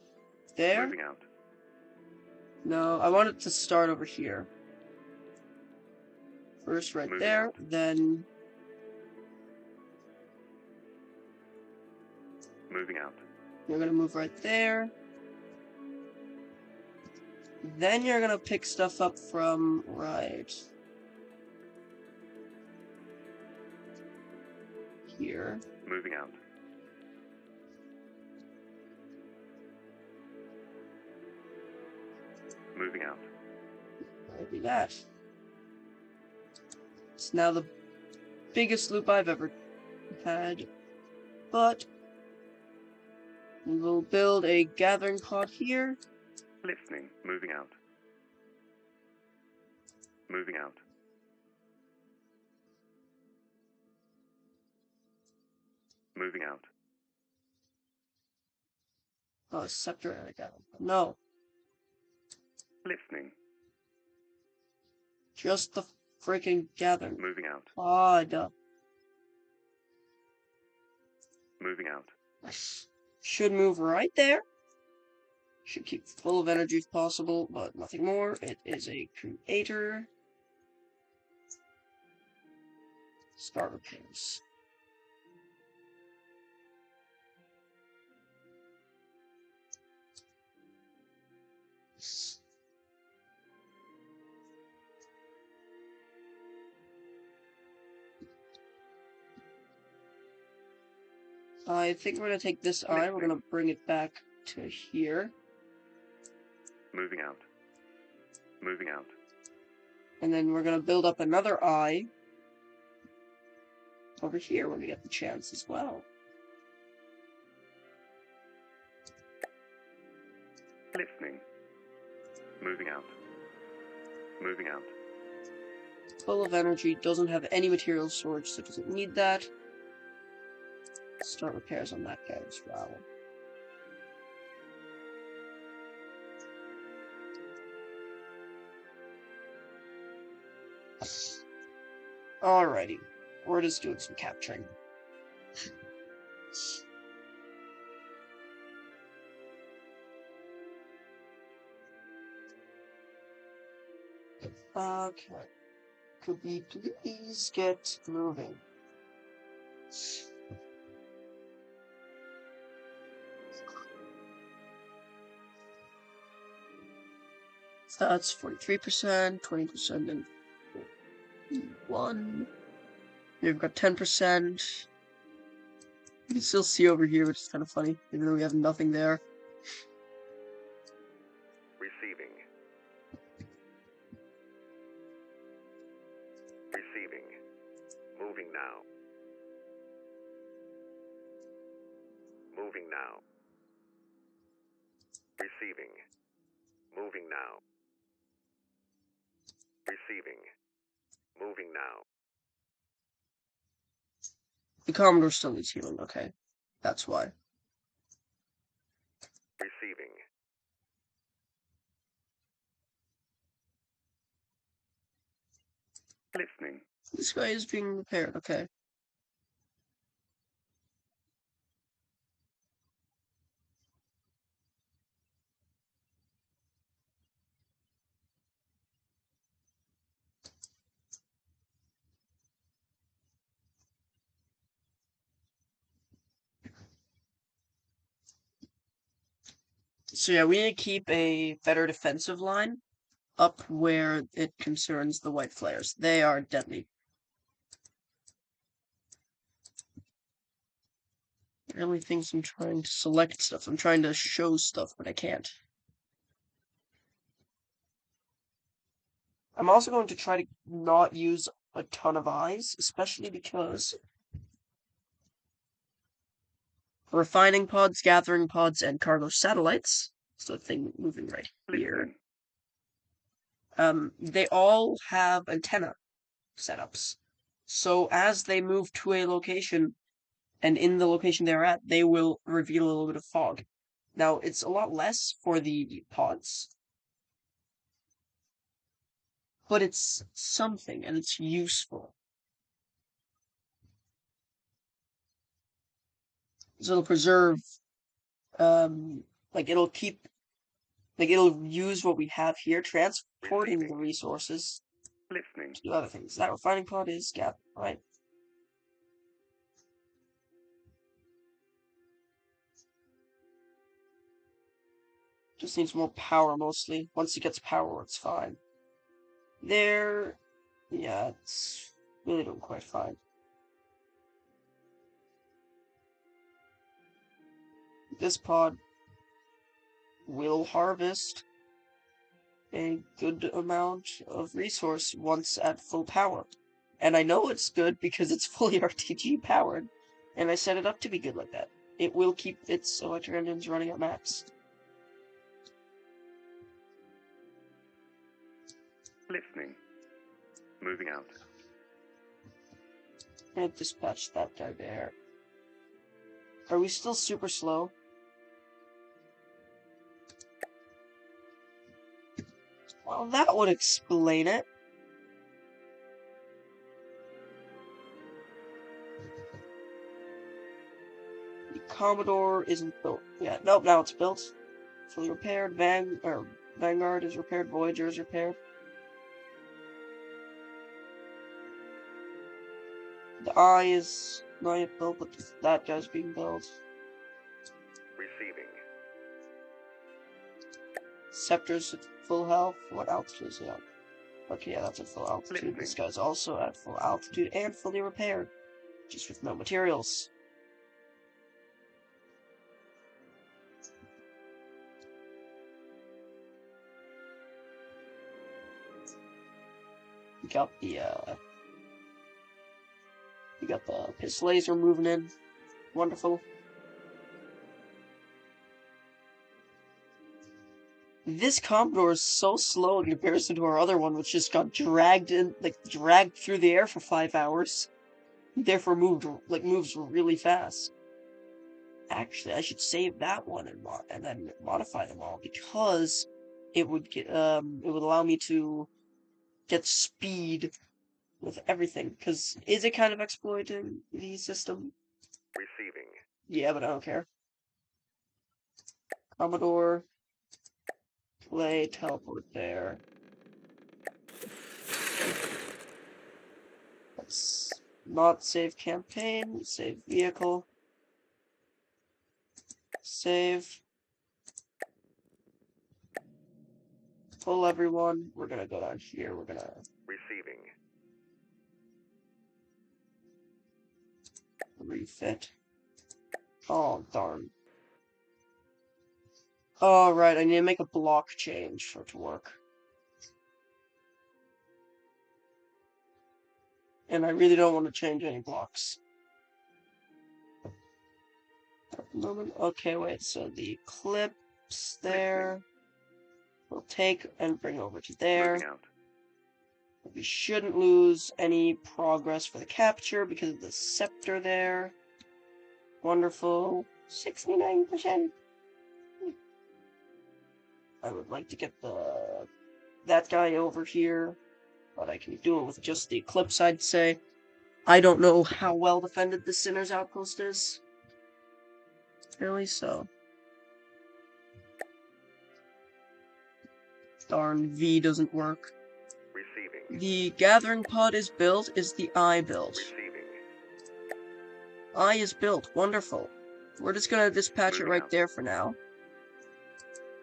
there. Moving out. No, I want it to start over here. First right Moving there, out. then Moving out. you're gonna move right there. Then you're gonna pick stuff up from right here. Moving out. that. It's now the biggest loop I've ever had, but we will build a gathering pod here. Listening. Moving out. Moving out. Moving out. Oh, scepter and a gathering pod. No, Listening. just the freaking gathering Moving out. pod. Moving out. Should move right there. Should keep full of energy if possible, but nothing more. It is a creator. Start repairs. I think we're gonna take this eye, we're gonna bring it back to here. Moving out. Moving out. And then we're gonna build up another eye over here when we get the chance as well. Listening. Moving out. Moving out. Full of energy, doesn't have any material storage, so doesn't need that. Start repairs on that guy as well. Alrighty, we're just doing some capturing. Okay. Could we please get moving? So that's 43%, 20%, and 1. We've got 10%. You can still see over here, which is kind of funny, even though we have nothing there. Receiving. Receiving. Moving now. Moving now. Receiving. Moving now. Receiving. Moving now. The Commodore still needs healing, okay. That's why. Receiving. Listening. This guy is being repaired, okay. So yeah, we need to keep a better defensive line up where it concerns the white flares. They are deadly. The only things I'm trying to select stuff. I'm trying to show stuff, but I can't. I'm also going to try to not use a ton of eyes, especially because refining pods, gathering pods, and cargo satellites, so the thing moving right here, they all have antenna setups. So as they move to a location, and in the location they're at, they will reveal a little bit of fog. Now, it's a lot less for the pods, but it's something, and it's useful. So it'll preserve, like it'll keep, like it'll use what we have here, transporting the resources Listening. to do other things. That refining pod is gap, right? Just needs more power mostly. Once it gets power, it's fine. There, yeah, it's really doing quite fine. This pod will harvest a good amount of resource once at full power. And I know it's good because it's fully RTG powered, and I set it up to be good like that. It will keep its electric engines running at max. Listening. Moving out. I'm gonna dispatch that guy there. Are we still super slow? Well, that would explain it. The Commodore isn't built yet. Nope, now it's built. Fully repaired. Vanguard is repaired. Voyager is repaired. The Eye is not yet built, but that guy's being built. Receiving. Scepter's at full health. What altitude is it at? Okay, yeah, that's at full altitude. Listening. This guy's also at full altitude and fully repaired, just with no materials. We got the pistol laser moving in. Wonderful. This Commodore is so slow in comparison to our other one, which just got dragged through the air for 5 hours. Therefore moves really fast. Actually, I should save that one and then modify them all, because it would allow me to get speed with everything. Because is it kind of exploiting the system? Receiving. Yeah, but I don't care. Commodore. Play, teleport there. Let's not save campaign, save vehicle. Save. Pull everyone. We're gonna go down here. We're gonna. Receiving. Refit. Oh, darn. Oh, right, I need to make a block change for it to work. And I really don't want to change any blocks. Okay, wait, so the clips there, we'll take and bring over to there. Moving out. We shouldn't lose any progress for the capture because of the scepter there. Wonderful. 69%. I would like to get that guy over here, but I can do it with just the Eclipse, I'd say. I don't know how well defended the Sinner's Outpost is. Really, so. Darn, V doesn't work. Receiving. The Gathering Pod is built. Is the Eye built? Receiving. Eye is built. Wonderful. We're just gonna dispatch it right there for now,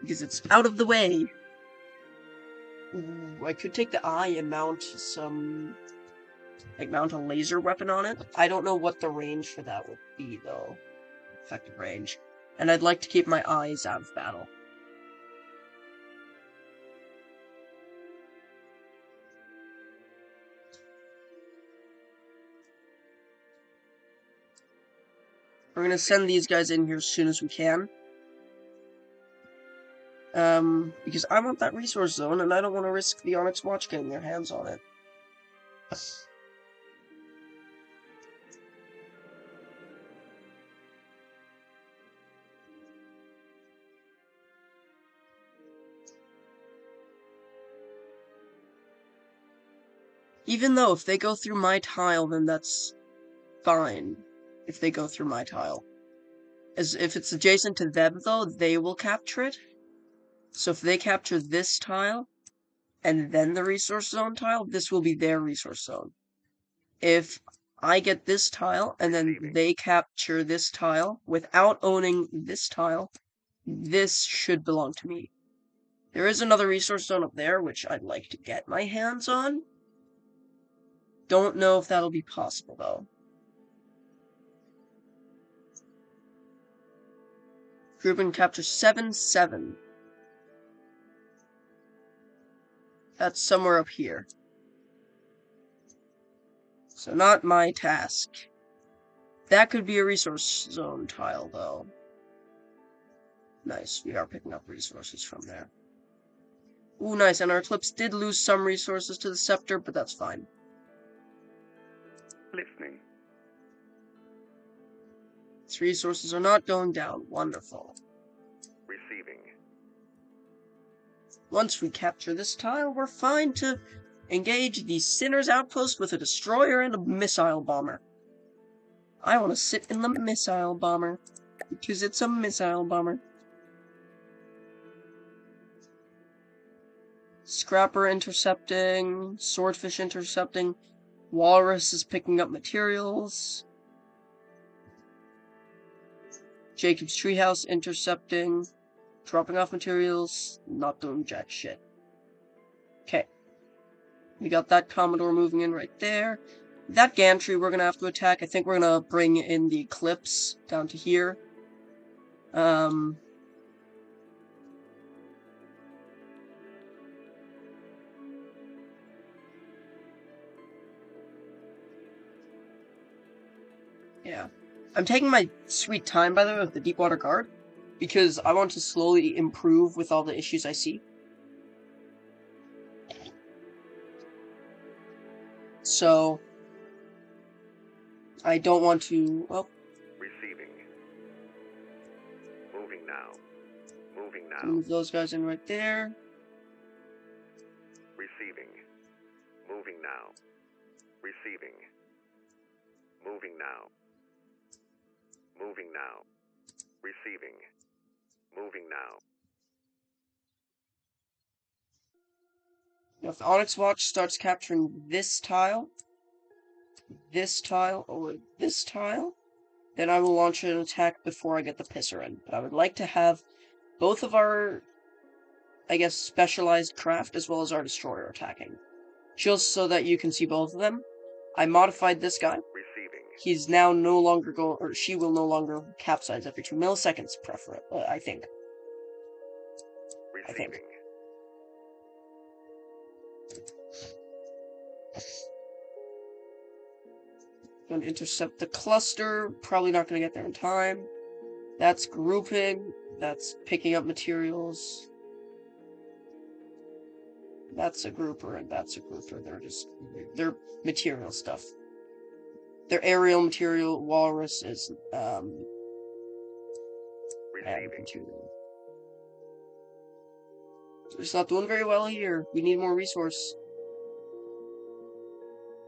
because it's out of the way. Ooh, I could take the Eye and mount mount a laser weapon on it. I don't know what the range for that would be, though. Effective range. And I'd like to keep my eyes out of battle. We're gonna send these guys in here as soon as we can. Because I want that resource zone, and I don't want to risk the Onyx Watch getting their hands on it. Even though, if they go through my tile, then that's fine. If they go through my tile. As if it's adjacent to them, though, they will capture it. So if they capture this tile, and then the resource zone tile, this will be their resource zone. If I get this tile, and then they capture this tile, without owning this tile, this should belong to me. There is another resource zone up there, which I'd like to get my hands on. Don't know if that'll be possible, though. Group and capture 7-7. That's somewhere up here. So not my task. That could be a resource zone tile, though. Nice, we are picking up resources from there. Ooh, nice, and our Eclipse did lose some resources to the Scepter, but that's fine. Listening. Its resources are not going down. Wonderful. Receiving. Once we capture this tile, we're fine to engage the Sinner's Outpost with a Destroyer and a Missile Bomber. I want to sit in the Missile Bomber, because it's a Missile Bomber. Scrapper intercepting, Swordfish intercepting, Walrus is picking up materials, Jacob's Treehouse intercepting, dropping off materials, not doing jack shit. Okay. We got that Commodore moving in right there. That gantry we're gonna have to attack. I think we're gonna bring in the Eclipse down to here. Yeah. I'm taking my sweet time, by the way, with the Deepwater Guard, because I want to slowly improve with all the issues I see. So, I don't want to, well... Receiving. Moving now. Moving now. Move those guys in right there. Receiving. Moving now. Receiving. Moving now. Moving now. Receiving. Moving now. Now, if the Onyx Watch starts capturing this tile, or this tile, then I will launch an attack before I get the Pisser in. But I would like to have both of our, I guess, specialized craft as well as our Destroyer attacking. Just so that you can see both of them. I modified this guy. Receiving. He's now no longer going, or she will no longer capsize every 2 milliseconds, I think. Receiving. Gonna intercept the cluster, probably not gonna get there in time. That's grouping, that's picking up materials. That's a grouper, and that's a grouper. They're material stuff. They're aerial material. Walrus is, Receiving. It's not doing very well here. We need more resource.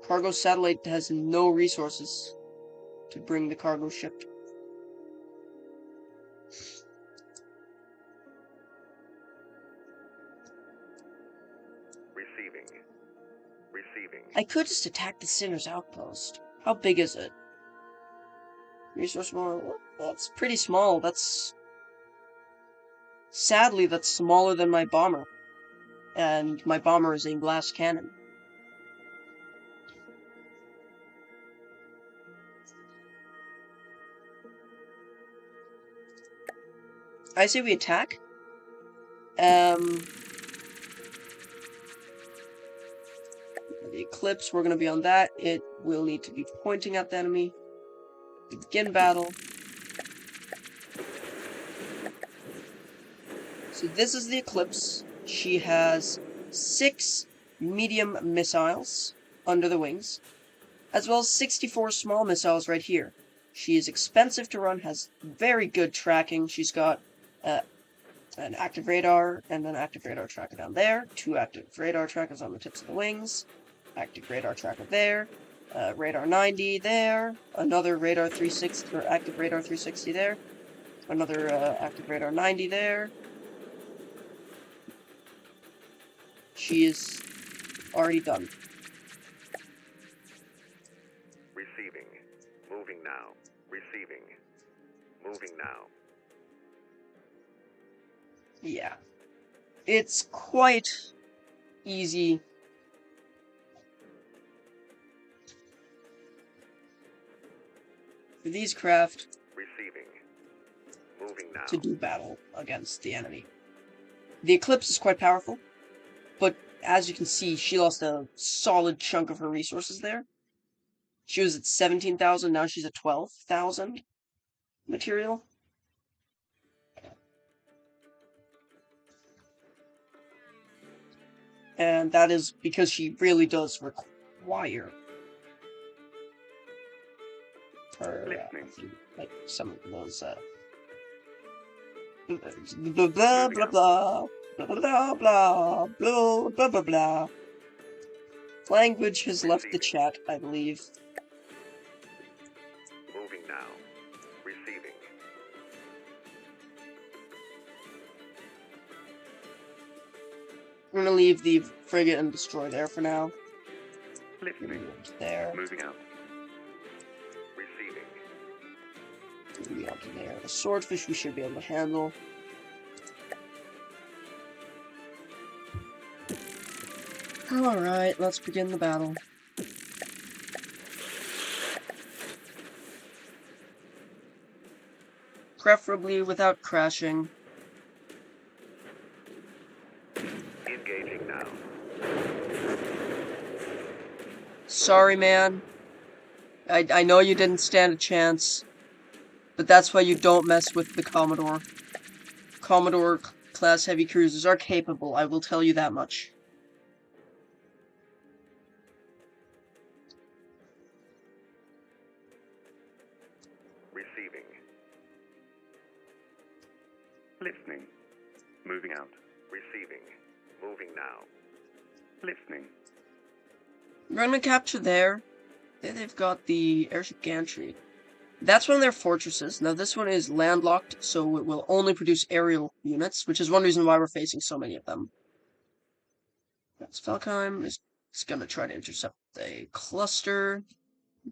Cargo satellite has no resources to bring the cargo ship. Receiving. Receiving. I could just attack the Sinner's Outpost. How big is it? Resource more. That's pretty small. Sadly, that's smaller than my bomber. And my bomber is a glass cannon. I say we attack. The Eclipse, we're going to be on that. It will need to be pointing at the enemy. Begin battle. So this is the Eclipse. She has 6 medium missiles under the wings, as well as 64 small missiles right here. She is expensive to run, has very good tracking. She's got an active radar and an active radar tracker down there. 2 active radar trackers on the tips of the wings. Active radar tracker there. Radar 90 there. Another radar 360, or active radar 360 there. Another active radar 90 there. She is already done. Receiving. Moving now. Receiving. Moving now. Yeah. It's quite easy. For these craft Receiving. Moving now. to do battle against the enemy. The Eclipse is quite powerful, but as you can see, she lost a solid chunk of her resources there. She was at 17,000, now she's at 12,000 material. And that is because she really does require her, like, some of those, blah, blah, blah, blah, blah, blah, blah, blah, blah, blah, blah. Language has left the chat, I believe. Moving now. Receiving. We're gonna leave the frigate and destroy there for now. Lifting. There. Moving out. Receiving. Moving out to there. The swordfish we should be able to handle. Alright, let's begin the battle. Preferably without crashing. Engaging now. Sorry, man. I know you didn't stand a chance, but that's why you don't mess with the Commodore. Commodore class heavy cruisers are capable, I will tell you that much. Receiving. Listening. Moving out. Receiving. Moving now. Listening. We're gonna capture there. There they've got the airship gantry. That's one of their fortresses. Now this one is landlocked, so it will only produce aerial units, which is one reason why we're facing so many of them. That's Felkheim is gonna try to intercept a cluster,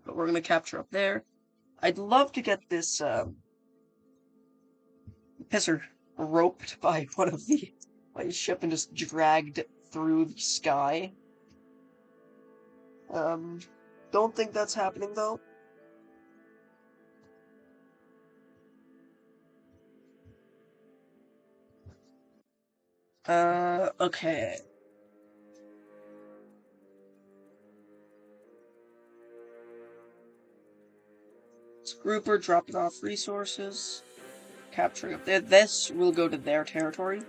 but we're gonna capture up there. I'd love to get this pisser roped by one of the ship and just dragged through the sky. Don't think that's happening though. Okay. It's Grouper dropping off resources. Capturing up there. This will go to their territory.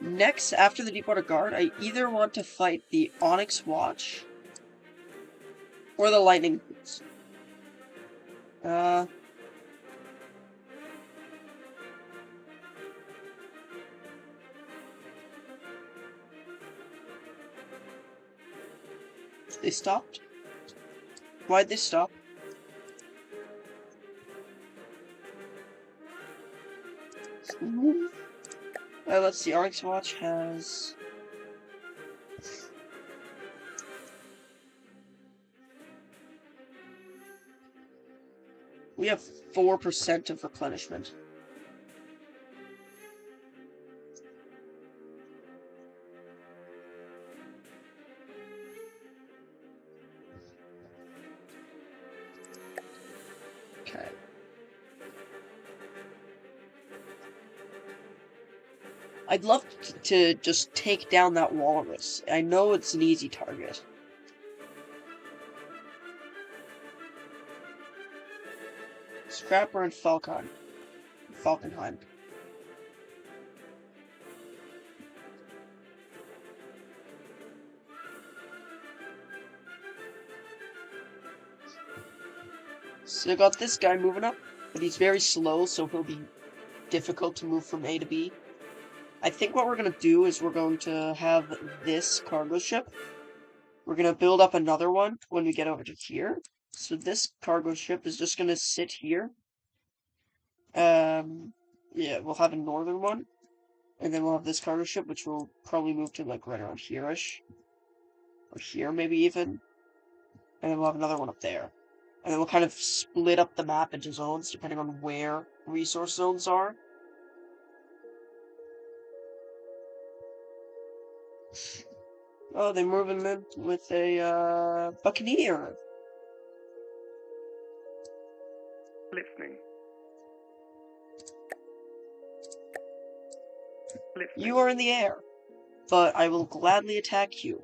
Next, after the Deepwater Guard, I either want to fight the Onyx Watch or the Lightning Boots. They stopped? Why'd they stop? Let's see, Onyx Watch has... We have 4% of replenishment. Okay. I'd love to just take down that walrus. I know it's an easy target. Scrapper and Falkenheim. So I got this guy moving up, but he's very slow, so he'll be difficult to move from A to B. I think what we're going to do is we're going to have this cargo ship. We're going to build up another one when we get over to here. So this cargo ship is just going to sit here. Yeah, we'll have a northern one. And then we'll have this cargo ship, which will probably move to, like, right around here-ish. Or here, maybe even. And then we'll have another one up there. And then we'll kind of split up the map into zones, depending on where resource zones are. Oh, they're moving in with a, Buccaneer. Listening. Listening. You are in the air, but I will gladly attack you.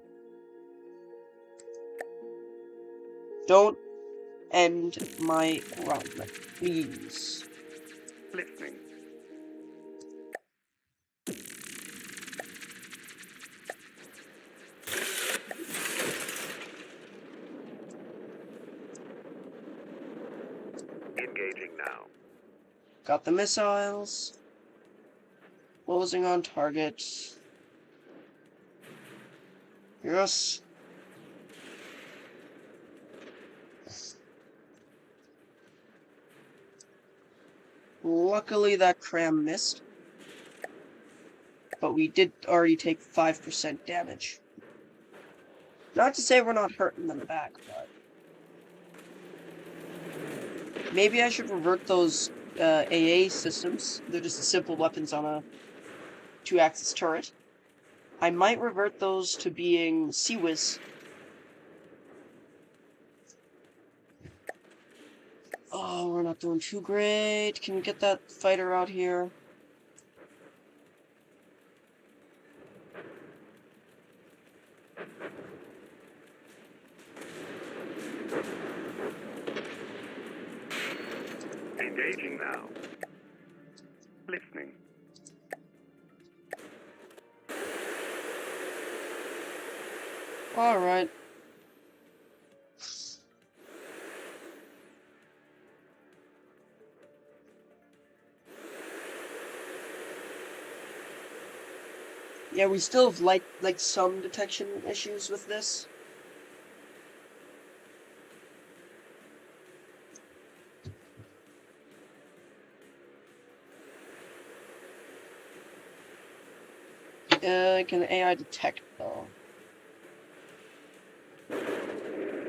Don't end my run, please. Listening. Engaging now. Got the missiles. Closing on target. Yes. Luckily that cram missed. But we did already take 5% damage. Not to say we're not hurting them back, but... Maybe I should revert those AA systems. They're just simple weapons on a 2-axis turret. I might revert those to being CWIS. Oh, we're not doing too great. Can we get that fighter out here? Engaging now. Listening. Alright. Yeah, we still have like some detection issues with this. Can AI detect though?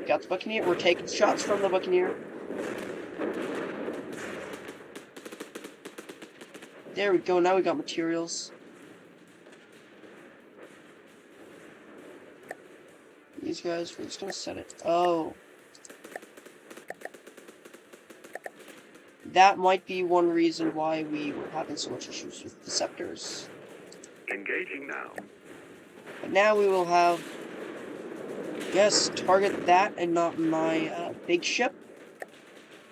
Got the Buccaneer. We're taking shots from the Buccaneer. There we go. Now we got materials. These guys, we're just gonna set it. Oh. That might be one reason why we were having so much issues with Deceptors. Engaging now. But now we will have... Yes, target that and not my big ship.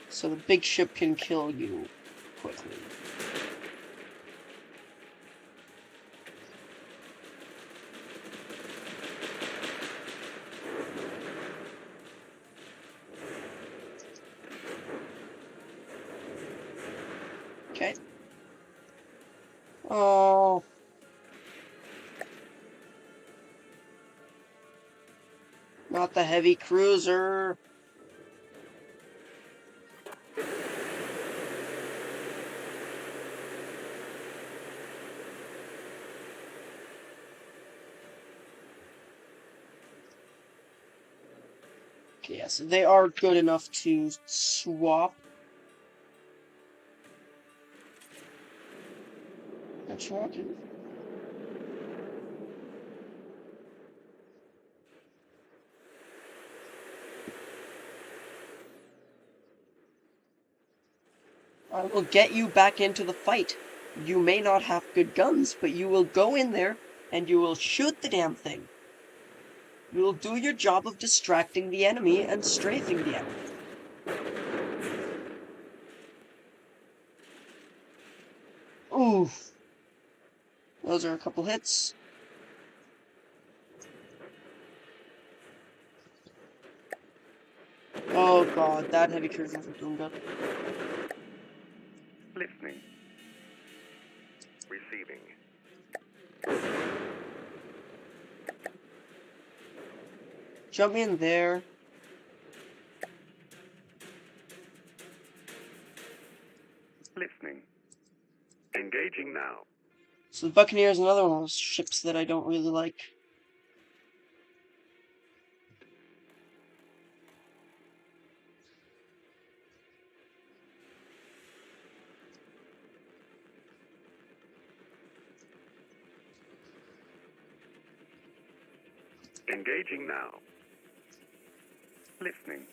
So the big ship can kill you quickly. Okay. Oh. Not the heavy cruiser. Okay, yes, they are good enough to swap. That's right. I will get you back into the fight. You may not have good guns, but you will go in there and you will shoot the damn thing. You will do your job of distracting the enemy and strafing the enemy. Oof. Those are a couple hits. Oh god, that heavy cruiser isn't doing good. Listening. Receiving. Jump in there. Listening. Engaging now. So the Buccaneer is another one of those ships that I don't really like. Engaging now. Listening.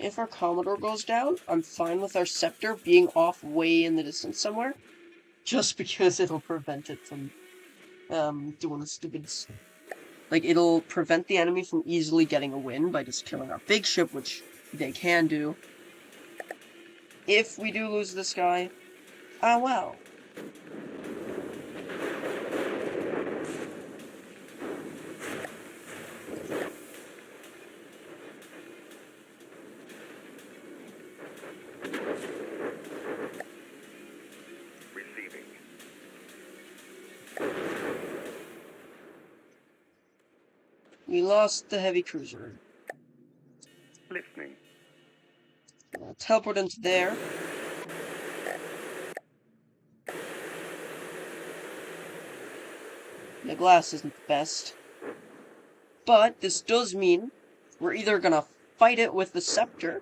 if our Commodore goes down, I'm fine with our Scepter being off way in the distance somewhere. Just because it'll prevent it from doing the stupid... Like, it'll prevent the enemy from easily getting a win by just killing our big ship, which they can do. If we do lose this guy, ah well. Receiving. We lost the heavy cruiser. Listening. I'll teleport into there. The glass isn't the best. But this does mean we're either gonna fight it with the Scepter,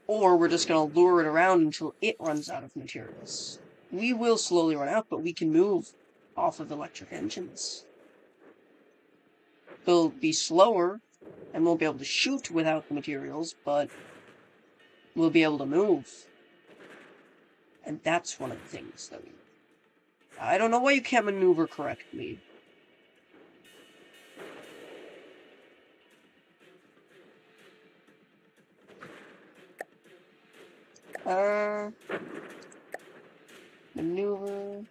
or we're just gonna lure it around until it runs out of materials. We will slowly run out, but we can move off of electric engines. They'll be slower, and won't be able to shoot without the materials, but we'll be able to move. And that's one of the things that we... I don't know why you can't maneuver correctly. Maneuver...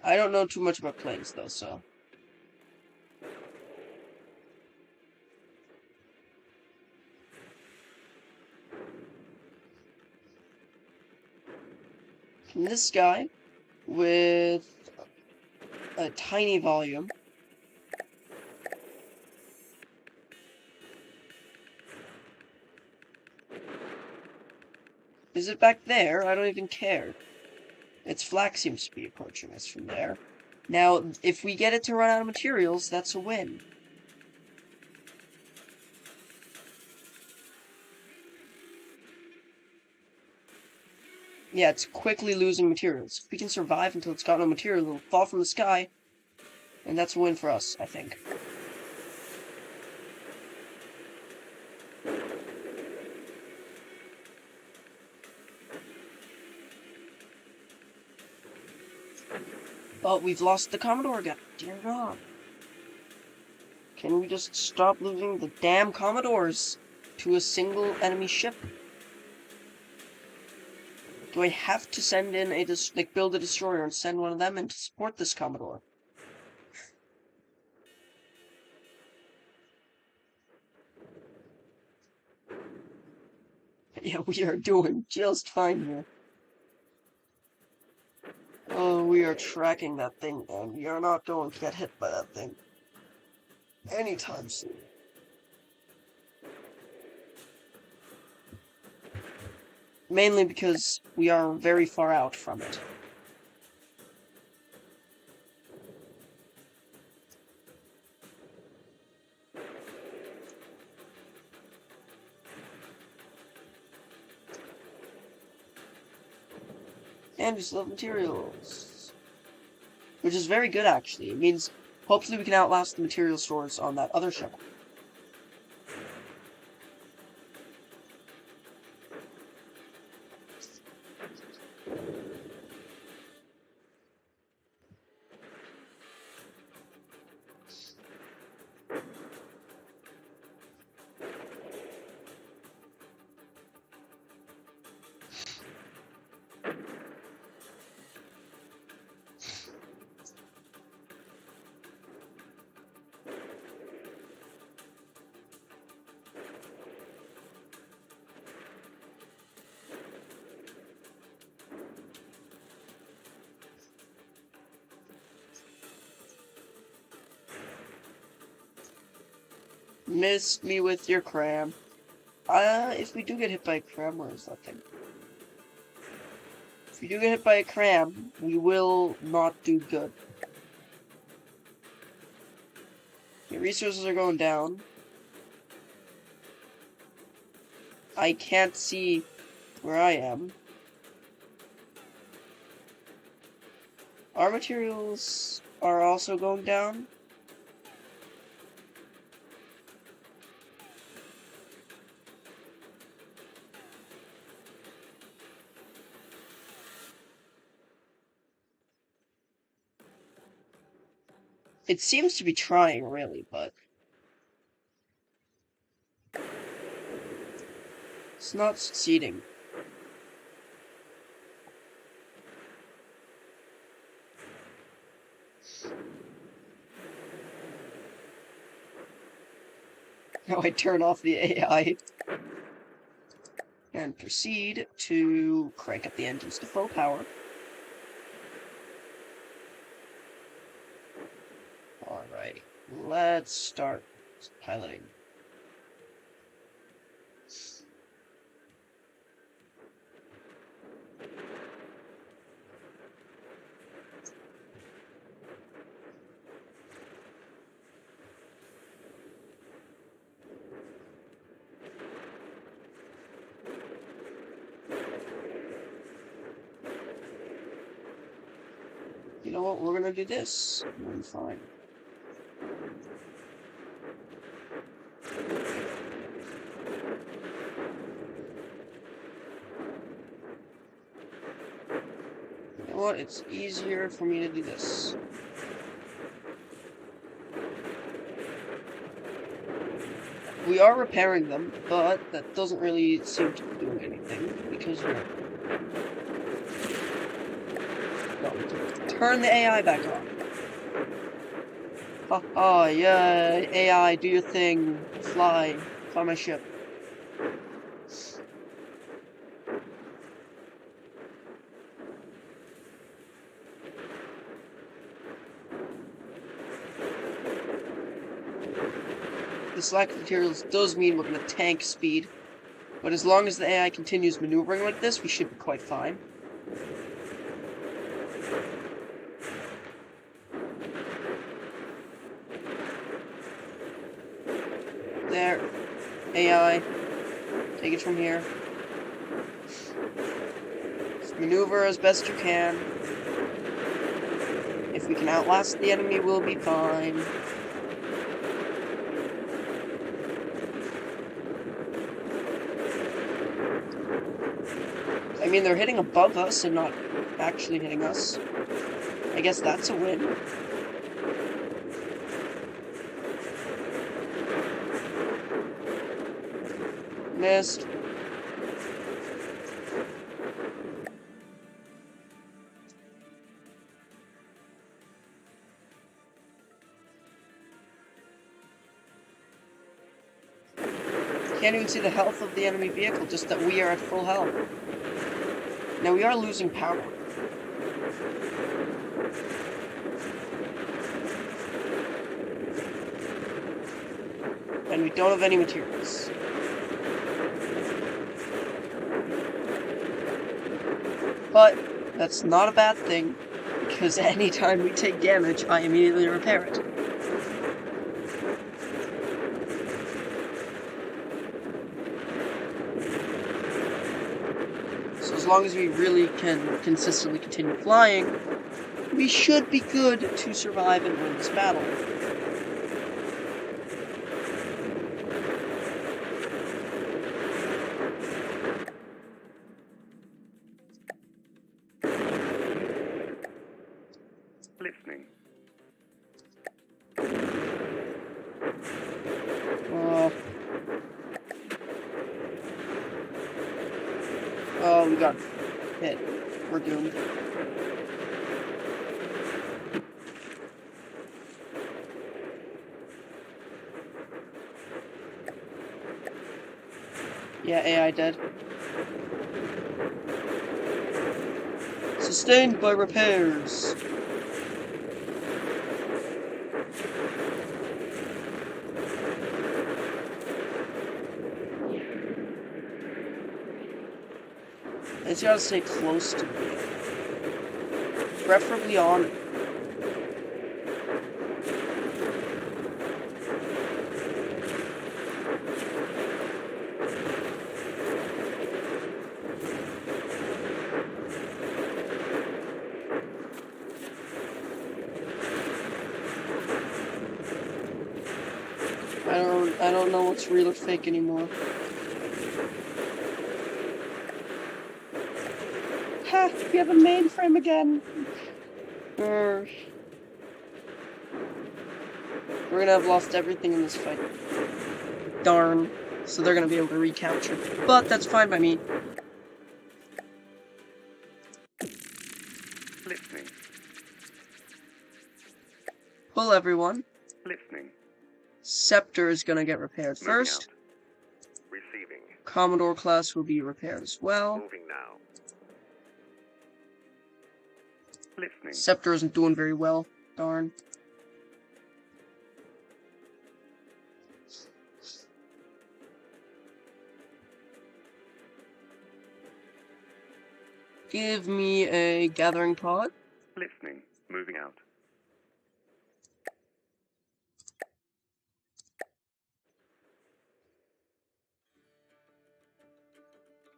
I don't know too much about planes, though, so... Can this guy, with a tiny volume... Is it back there? I don't even care. Its flak seems to be approaching us from there. Now, if we get it to run out of materials, that's a win. Yeah, it's quickly losing materials. If we can survive until it's got no material, it'll fall from the sky. And that's a win for us, I think. But we've lost the Commodore again. Dear God. Can we just stop losing the damn Commodores to a single enemy ship? Do I have to send in a build a destroyer and send one of them in to support this Commodore? Yeah, we are doing just fine here. Oh, we are tracking that thing, and we are not going to get hit by that thing anytime soon. Mainly because we are very far out from it. And we still have materials. Which is very good, actually. It means, hopefully we can outlast the material stores on that other ship. Missed me with your cram. If we do get hit by a cram, where is that thing? If we do get hit by a cram, we will not do good. Your resources are going down. I can't see where I am. Our materials are also going down. It seems to be trying, really, but it's not succeeding. Now I turn off the AI and proceed to crank up the engines to full power. Alright, let's start piloting. You know what, we're gonna do this. I'm fine. You know what, it's easier for me to do this. We are repairing them, but that doesn't really seem to be doing anything, because we're... No, we can turn the AI back on. Haha, yeah, AI, do your thing. Fly my ship. This lack of materials does mean we're going to tank speed, but as long as the AI continues maneuvering like this, we should be quite fine. There. AI. Take it from here. Just maneuver as best you can. If we can outlast the enemy, we'll be fine. I mean, they're hitting above us and not actually hitting us. I guess that's a win. Missed. Can't even see the health of the enemy vehicle, just that we are at full health. Now we are losing power. And we don't have any materials. But that's not a bad thing, because anytime we take damage, I immediately repair it. So as long as we really can consistently continue flying, we should be good to survive and win this battle. Listening. Oh, we got hit. We're doomed. Yeah, AI dead. Sustained by repairs. I just gotta stay close to me. Preferably on it. don't know what's real or fake anymore. Ha! We have a mainframe again! We're gonna have lost everything in this fight. Darn. So they're gonna be able to recapture. But that's fine by me. Listening. Pull everyone. Listening. Scepter is gonna get repaired Moving first. out. Receiving. Commodore class will be repaired as well. Moving now. Listening. Scepter isn't doing very well. Darn. Give me a gathering pod. Listening. Moving out.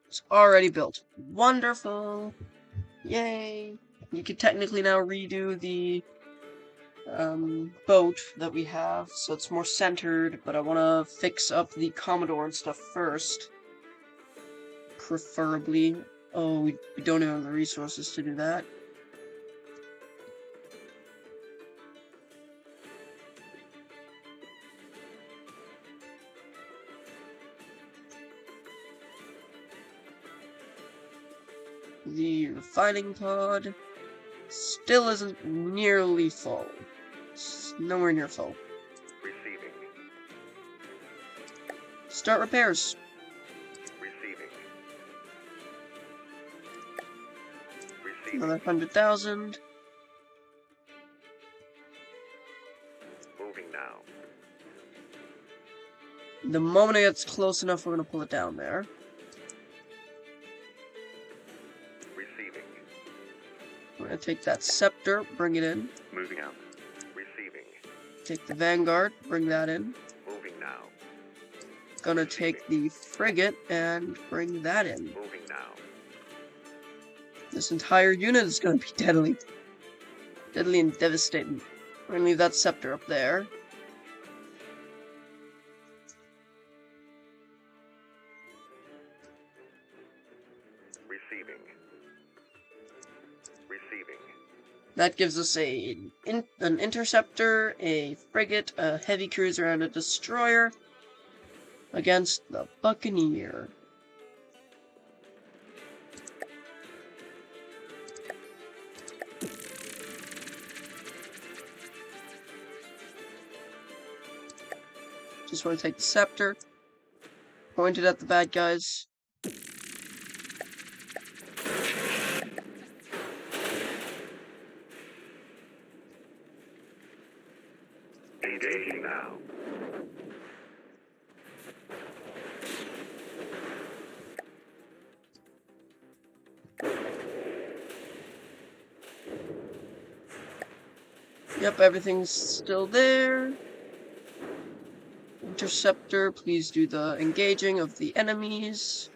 It's already built. Wonderful. Yay. You could technically now redo the boat that we have, so it's more centered, but I want to fix up the Commodore and stuff first. Preferably. Oh, we don't even have the resources to do that. The refining pod still isn't nearly full. It's nowhere near full. Receiving. Start repairs. Receiving. Receiving. Another 100,000. Moving now. The moment it gets close enough, we're gonna pull it down there. Receiving. We're gonna take that scepter, bring it in. Moving out. Receiving. Take the Vanguard, bring that in. Moving now. Gonna take the frigate and bring that in. Moving now. This entire unit is gonna be deadly. Deadly and devastating. We're gonna leave that scepter up there. Receiving. Receiving. That gives us an interceptor, a frigate, a heavy cruiser, and a destroyer against the Buccaneer. Just want to take the scepter, point it at the bad guys. Engaging now. Yep, everything's still there. Interceptor, please do the engaging of the enemies.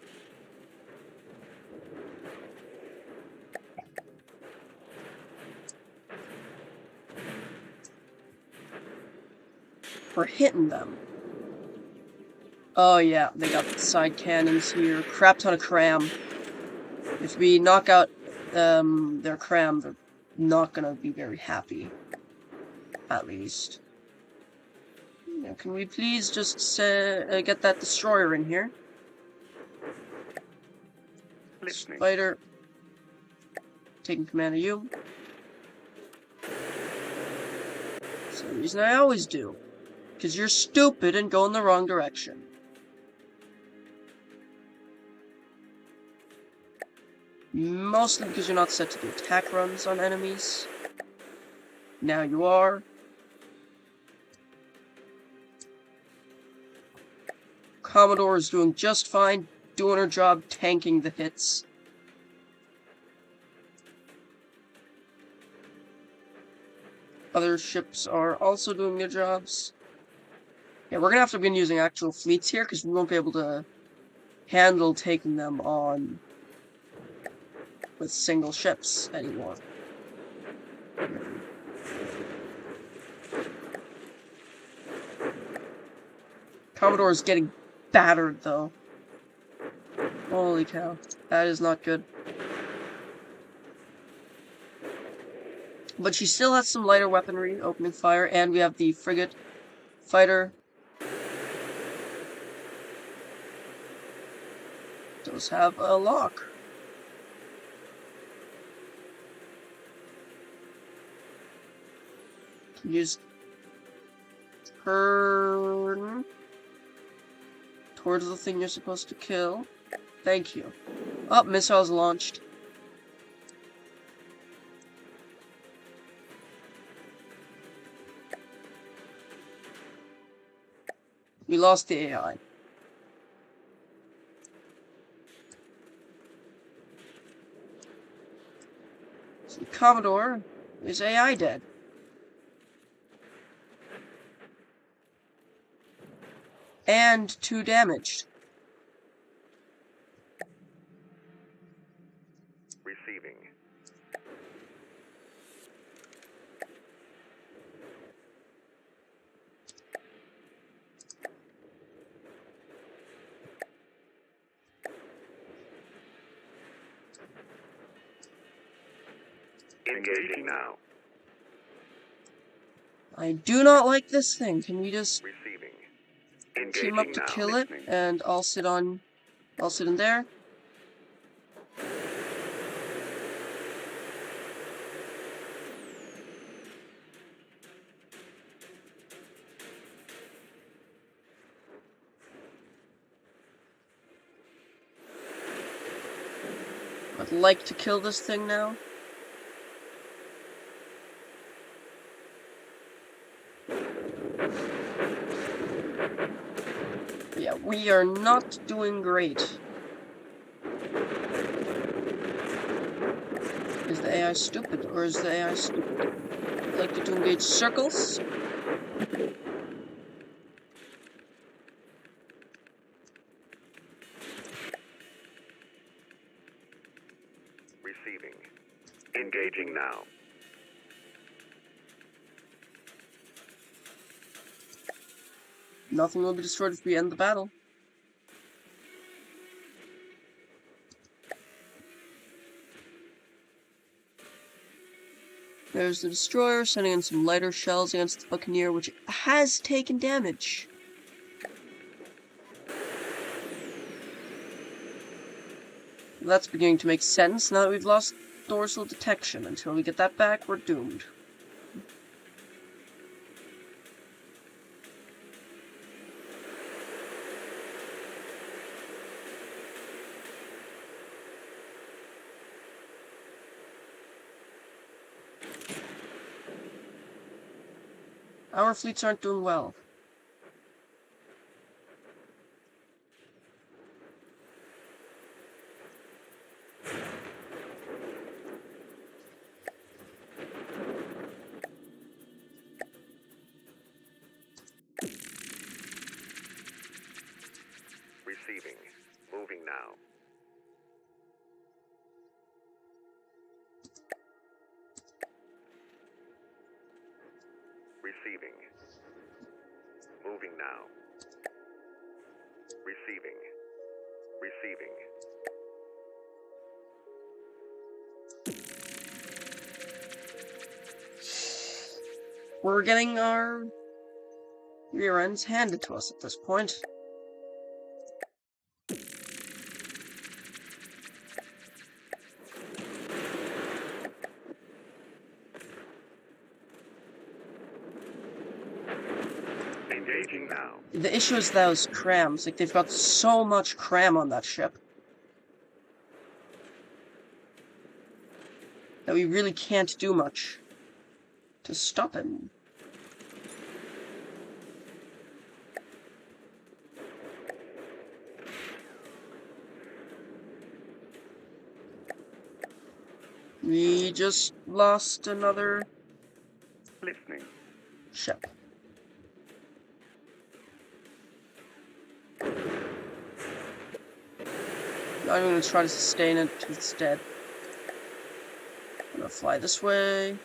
We're hitting them. Oh yeah, they got the side cannons here. Crap ton of cram. If we knock out their cram, they're not gonna be very happy. At least. Now, can we please just get that destroyer in here? Listening. Spider. Taking command of you. That's the reason I always do. Because you're stupid and go in the wrong direction. Mostly because you're not set to do attack runs on enemies. Now you are. Commodore is doing just fine, doing her job tanking the hits. Other ships are also doing their jobs. Yeah, we're gonna have to begin using actual fleets here, because we won't be able to handle taking them on with single ships anymore. Commodore is getting battered, though. Holy cow. That is not good. But she still has some lighter weaponry, opening fire, and we have the frigate fighter. Does have a lock. Can use turn towards the thing you're supposed to kill. Thank you. Oh, missiles launched. We lost the AI. So Commodore is AI dead. And 2 damaged. Receiving. Engaging now. I do not like this thing. Can we just Receiving. team up to kill it? And I'll sit in there. I'd like to kill this thing now. Yeah, we are not doing great. Is the AI stupid, or is the AI stupid? I'd like to engage circles. Receiving. Engaging now. Nothing will be destroyed if we end the battle. There's the destroyer sending in some lighter shells against the Buccaneer, which has taken damage. That's beginning to make sense now that we've lost dorsal detection. Until we get that back, we're doomed. Our fleets aren't doing well. Receiving. Moving now. Receiving. Moving now. Receiving. Receiving. We're getting our rear ends handed to us at this point. Engaging now. The issue is those crams. Like, they've got so much cram on that ship that we really can't do much to stop him. We just lost another Listening. ship. I'm going to try to sustain it till it's dead. I'm going to fly this way.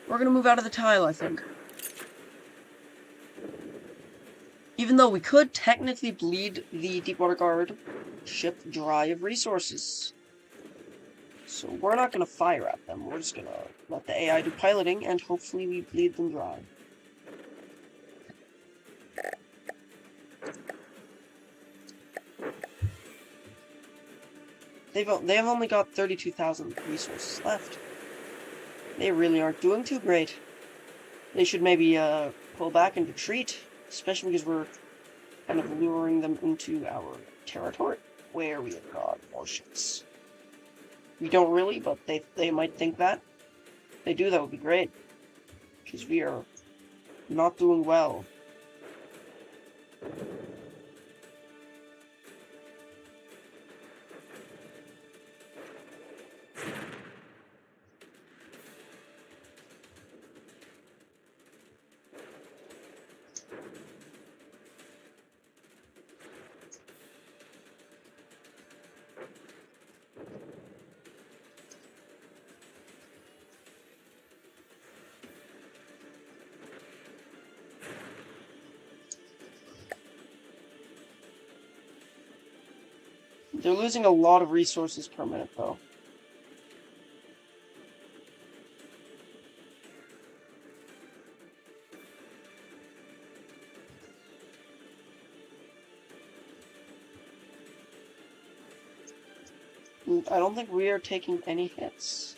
We're going to move out of the tile, I think. Even Even though we could technically bleed the Deepwater Guard ship dry of resources. So we're not going to fire at them. We're just going to let the AI do piloting, and hopefully we bleed them dry. They have only got 32,000 resources left. They really aren't doing too great. They should maybe pull back and retreat, especially because we're kind of luring them into our territory, where we have got more ships. We don't really, but they might think that. If they do, that would be great. Because we are not doing well. They're losing a lot of resources per minute, though. I don't think we are taking any hits.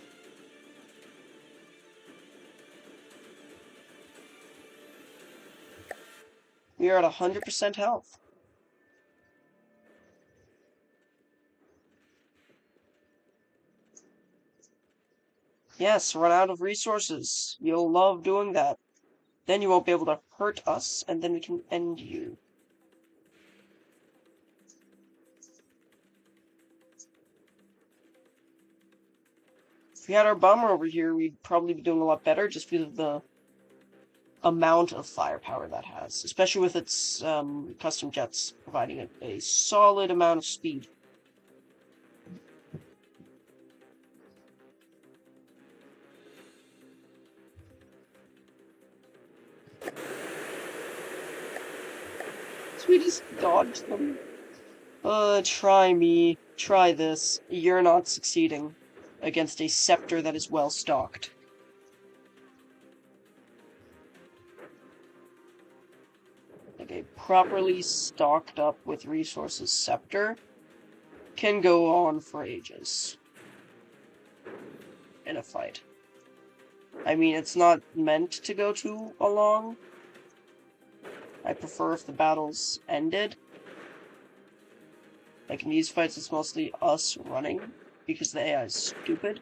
We are at 100% health. Yes, run out of resources. You'll love doing that. Then you won't be able to hurt us, and then we can end you. If we had our bomber over here, we'd probably be doing a lot better just because of the amount of firepower that has, especially with its custom jets providing a solid amount of speed. So we just dodged them. Try me. Try this. You're not succeeding against a scepter that is well stocked. Like a properly stocked up with resources scepter can go on for ages in a fight. I mean, it's not meant to go too long. I prefer if the battle's ended. Like in these fights, it's mostly us running because the AI is stupid.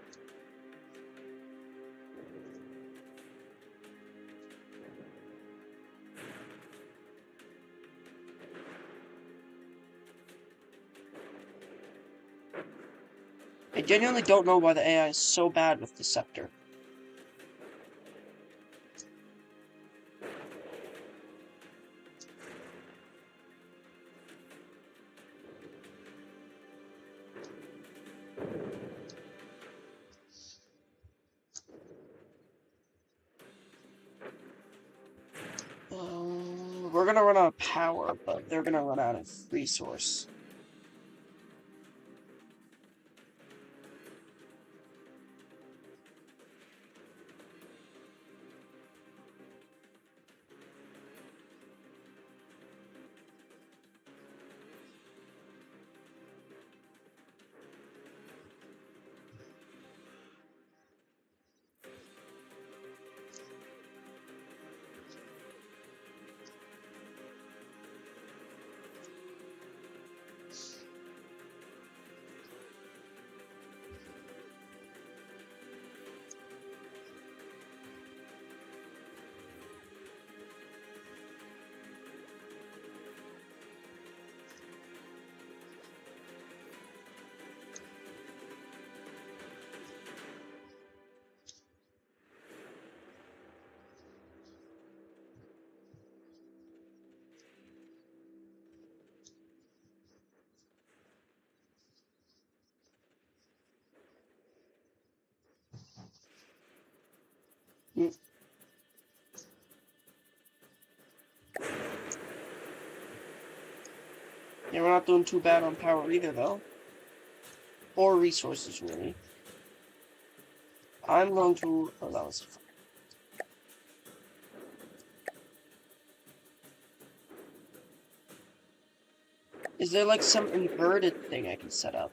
I genuinely don't know why the AI is so bad with the scepter. We're gonna run out of power, but they're gonna run out of resource. Yeah, we're not doing too bad on power either, though. Or resources, really. I'm going to allow us to fire. Is there like some inverted thing I can set up?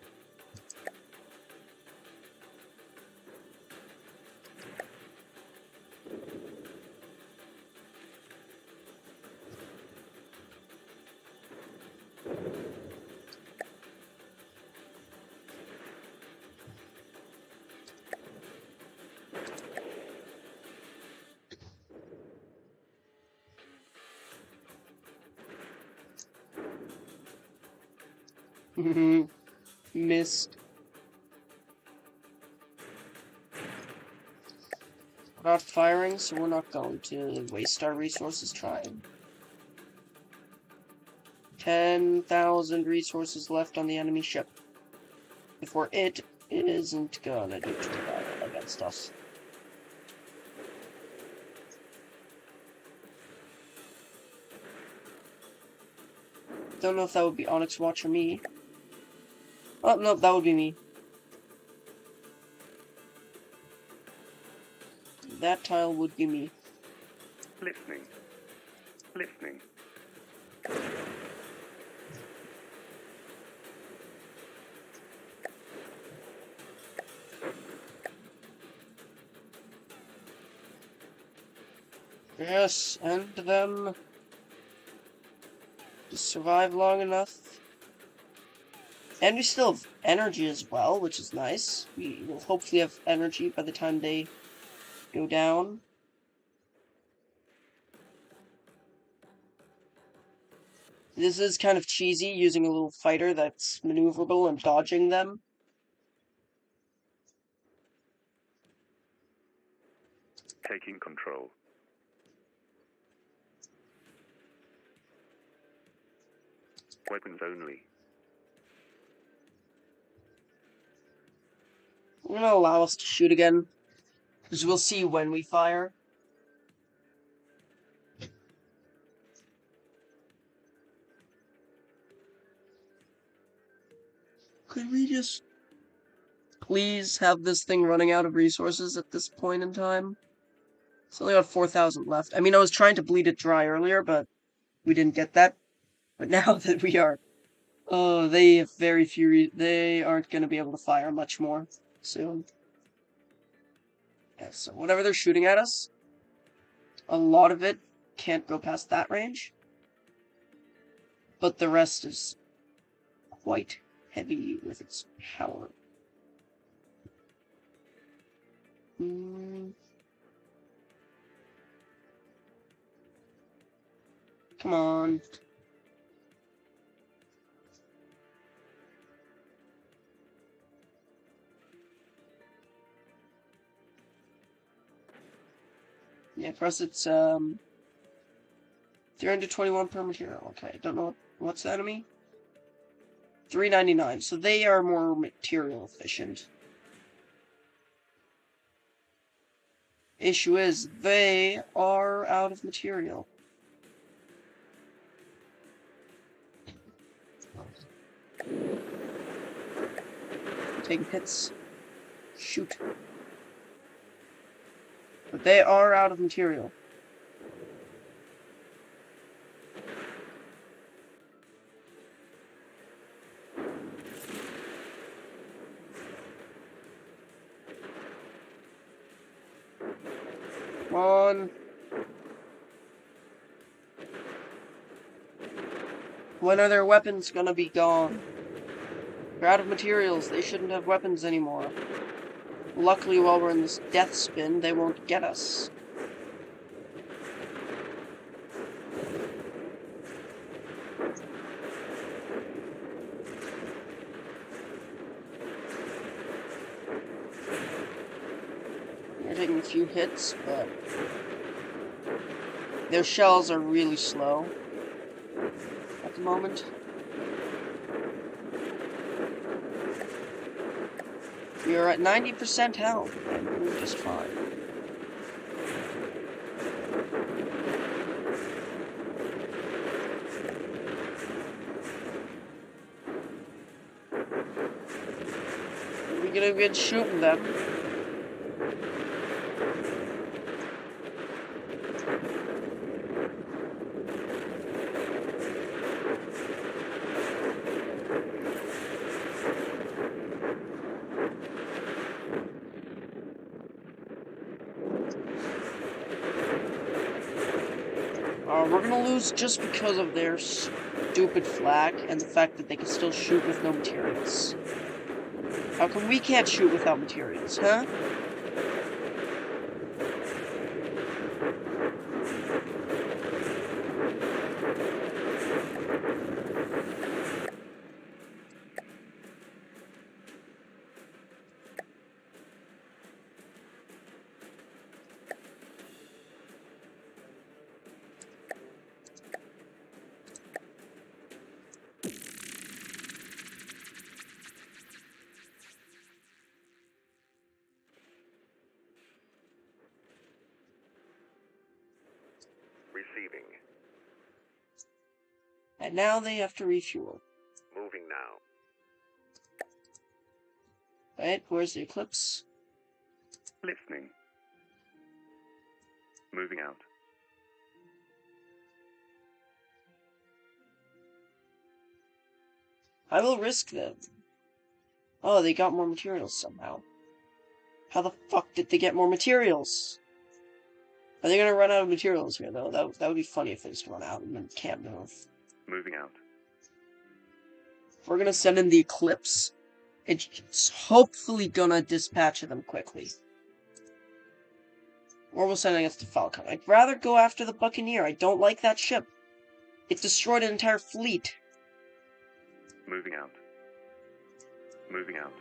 Missed. We're not firing, so we're not going to waste our resources trying. 10,000 resources left on the enemy ship. Before it isn't gonna do too bad against us. Don't know if that would be Onyx Watch or me. Oh, no, that would be me. That tile would be me. Listening. Listening. Yes, and them. Just survive long enough. And we still have energy as well, which is nice. We will hopefully have energy by the time they go down. This is kind of cheesy, using a little fighter that's maneuverable and dodging them. Taking control. Weapons only. I'm gonna allow us to shoot again, because we'll see when we fire. Could we just please have this thing running out of resources at this point in time? It's only got 4,000 left. I mean, I was trying to bleed it dry earlier, but we didn't get that. But now that we are... Oh, they have very few... They aren't going to be able to fire much more soon. Yeah, so whatever they're shooting at us, a lot of it can't go past that range. But the rest is quite heavy with its power. Come on. Yeah, plus it's 321 per material. Okay, don't know what's the enemy. 399. So they are more material efficient. Issue is they are out of material. Taking hits. Shoot. But they are out of material. Come on. When are their weapons gonna be gone? They're out of materials. They shouldn't have weapons anymore. Luckily, while we're in this death spin, they won't get us. They're taking a few hits, but their shells are really slow at the moment. We are at 90% health, and we're just fine. gonna begin shooting them. We're gonna lose just because of their stupid flak and the fact that they can still shoot with no materials. How come we can't shoot without materials, huh? Receiving. And now they have to refuel. Moving now. Right, where's the Eclipse? Listening. Moving out. I will risk them. Oh, they got more materials somehow. How the fuck did they get more materials? Are they gonna run out of materials here, though? That would be funny if they just run out and then can't move. Moving out. We're gonna send in the Eclipse. It's hopefully gonna dispatch them quickly. Or we'll send against the Falcon. I'd rather go after the Buccaneer. I don't like that ship. It destroyed an entire fleet. Moving out. Moving out.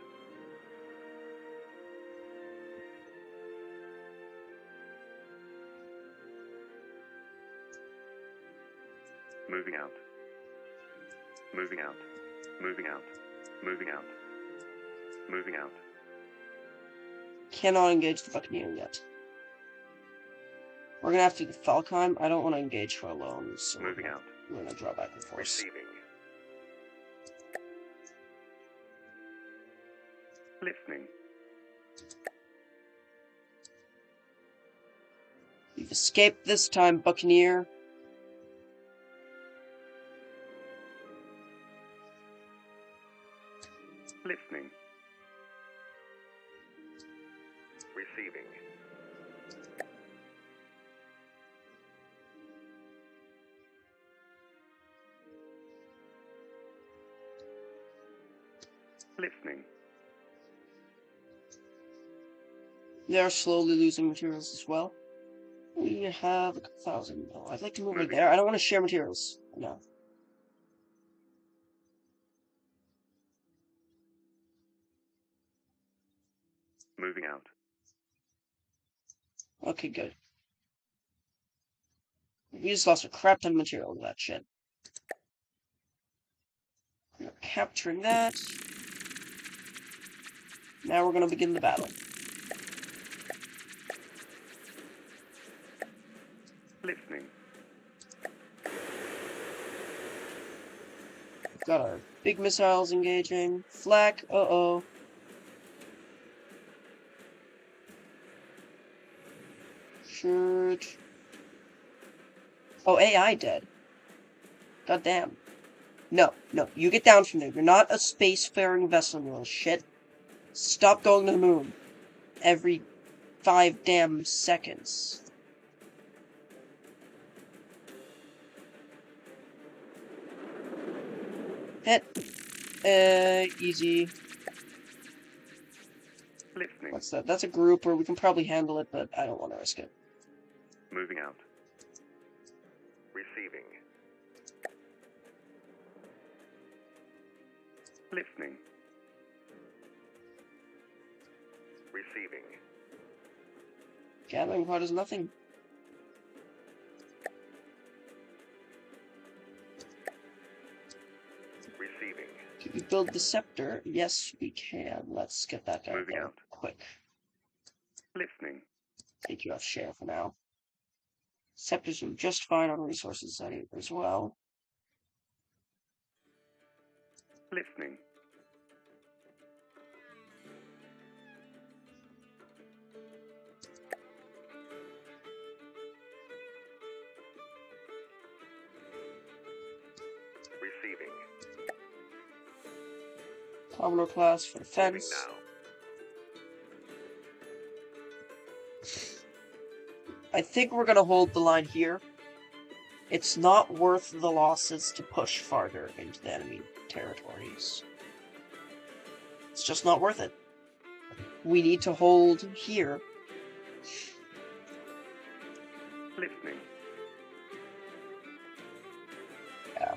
Moving out. Moving out. Moving out. Moving out. Moving out. Cannot engage the Buccaneer yet. We're gonna have to do the Falcon. I don't want to engage her alone, so Moving out. we're gonna draw back and forth. Receiving. Listening. You've escaped this time, Buccaneer. Listening. Receiving. Listening. They are slowly losing materials as well. We have 1,000. Oh, I'd like to move right there. I don't want to share materials. No. Moving out. Okay, good. We just lost a crap ton of material to that shit. We're capturing that. Now we're gonna begin the battle. Listening. Got our big missiles engaging. Flak, uh-oh. Shoot. Oh, AI dead. God damn. No, you get down from there. You're not a spacefaring vessel, you little shit. Stop going to the moon. Every 5 damn seconds. Hit. Easy. Listening. What's that? That's a group where we can probably handle it, but I don't want to risk it. Moving out. Receiving. Listening. Receiving. Gathering pod is nothing. Receiving. Can we build the scepter? Yes, we can. Let's get that guy Moving there out. quick. Listening. Take you off share for now. Scepters are just fine on resources as well. Listening. Receiving. Commodore class for Moving defense. now. I think we're gonna hold the line here. It's not worth the losses to push farther into the enemy territories. It's just not worth it. We need to hold here. Listening. Yeah.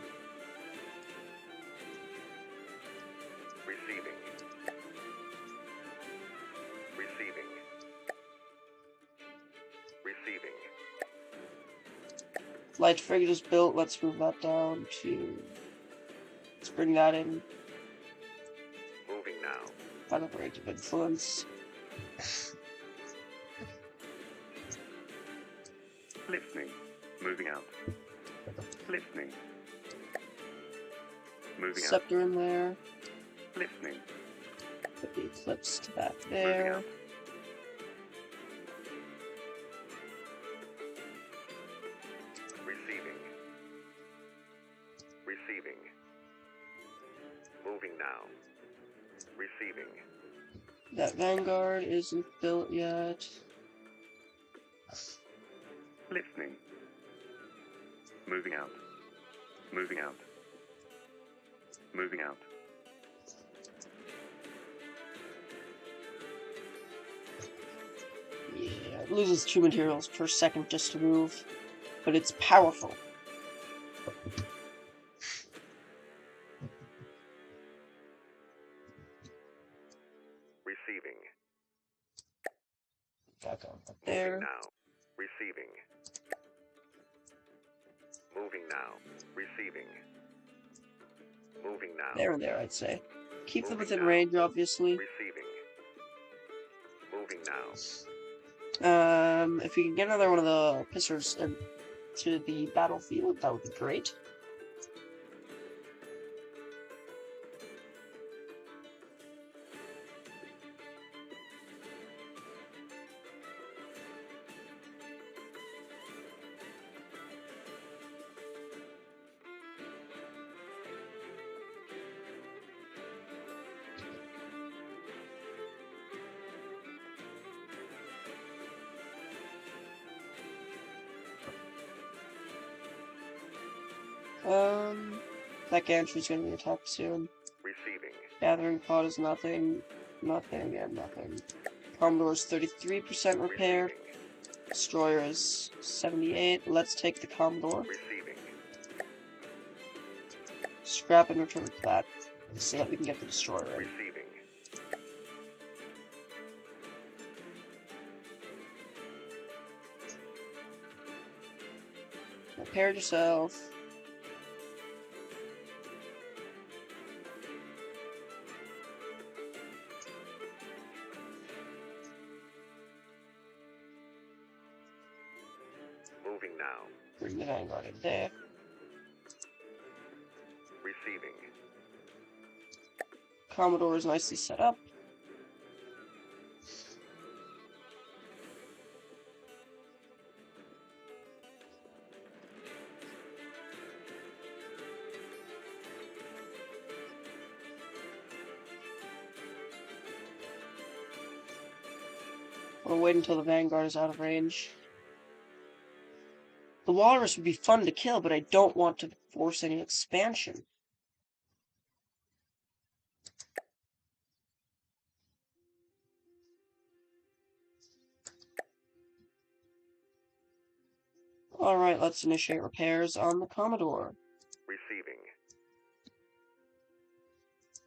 Receiving. Receiving. Receiving. Light frigate is built. Let's move that down to... Let's bring that in. Moving now. Final range of influence. Listening. Moving out. Listening. Moving out. Scepter in there. Listening. Put the eclipse to that Moving there. out. Receiving. Receiving. Moving now. Receiving. That Vanguard isn't built yet. Listening. Moving out. Moving out. Moving out. Yeah, it loses 2 materials per second just to move, but it's powerful. Receiving. Back on up Moving there. now. Receiving. Moving now. Receiving. Moving now. There and there, I'd say. Keep them Moving within now. range, obviously. Receiving. Moving now. If we can get another one of the pissers to the battlefield, that would be great. That gantry's gonna be attacked soon. Receiving. Gathering pod is nothing. Nothing and nothing. Commodore's 33% repaired. Receiving. Destroyer is 78. Let's take the Commodore. Receiving. Scrap and return to that so that we can get the Destroyer in. Receiving. Repair yourself. Moving now. Bring the Vanguard in there. Receiving. Commodore is nicely set up. I'm gonna wait until the Vanguard is out of range. The Walrus would be fun to kill, but I don't want to force any expansion. Alright, let's initiate repairs on the Commodore. Receiving.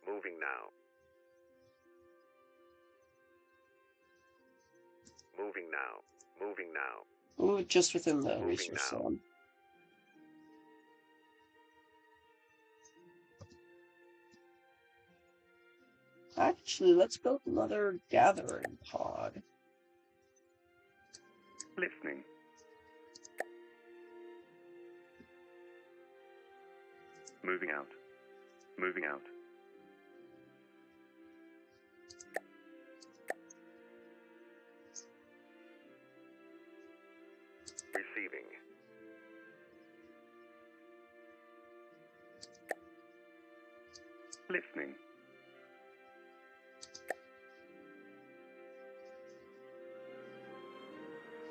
Moving now. Moving now. Moving now. Move it just within the Moving resource now. zone. Actually, let's build another gathering pod. Listening. Moving out. Moving out. Receiving. Listening.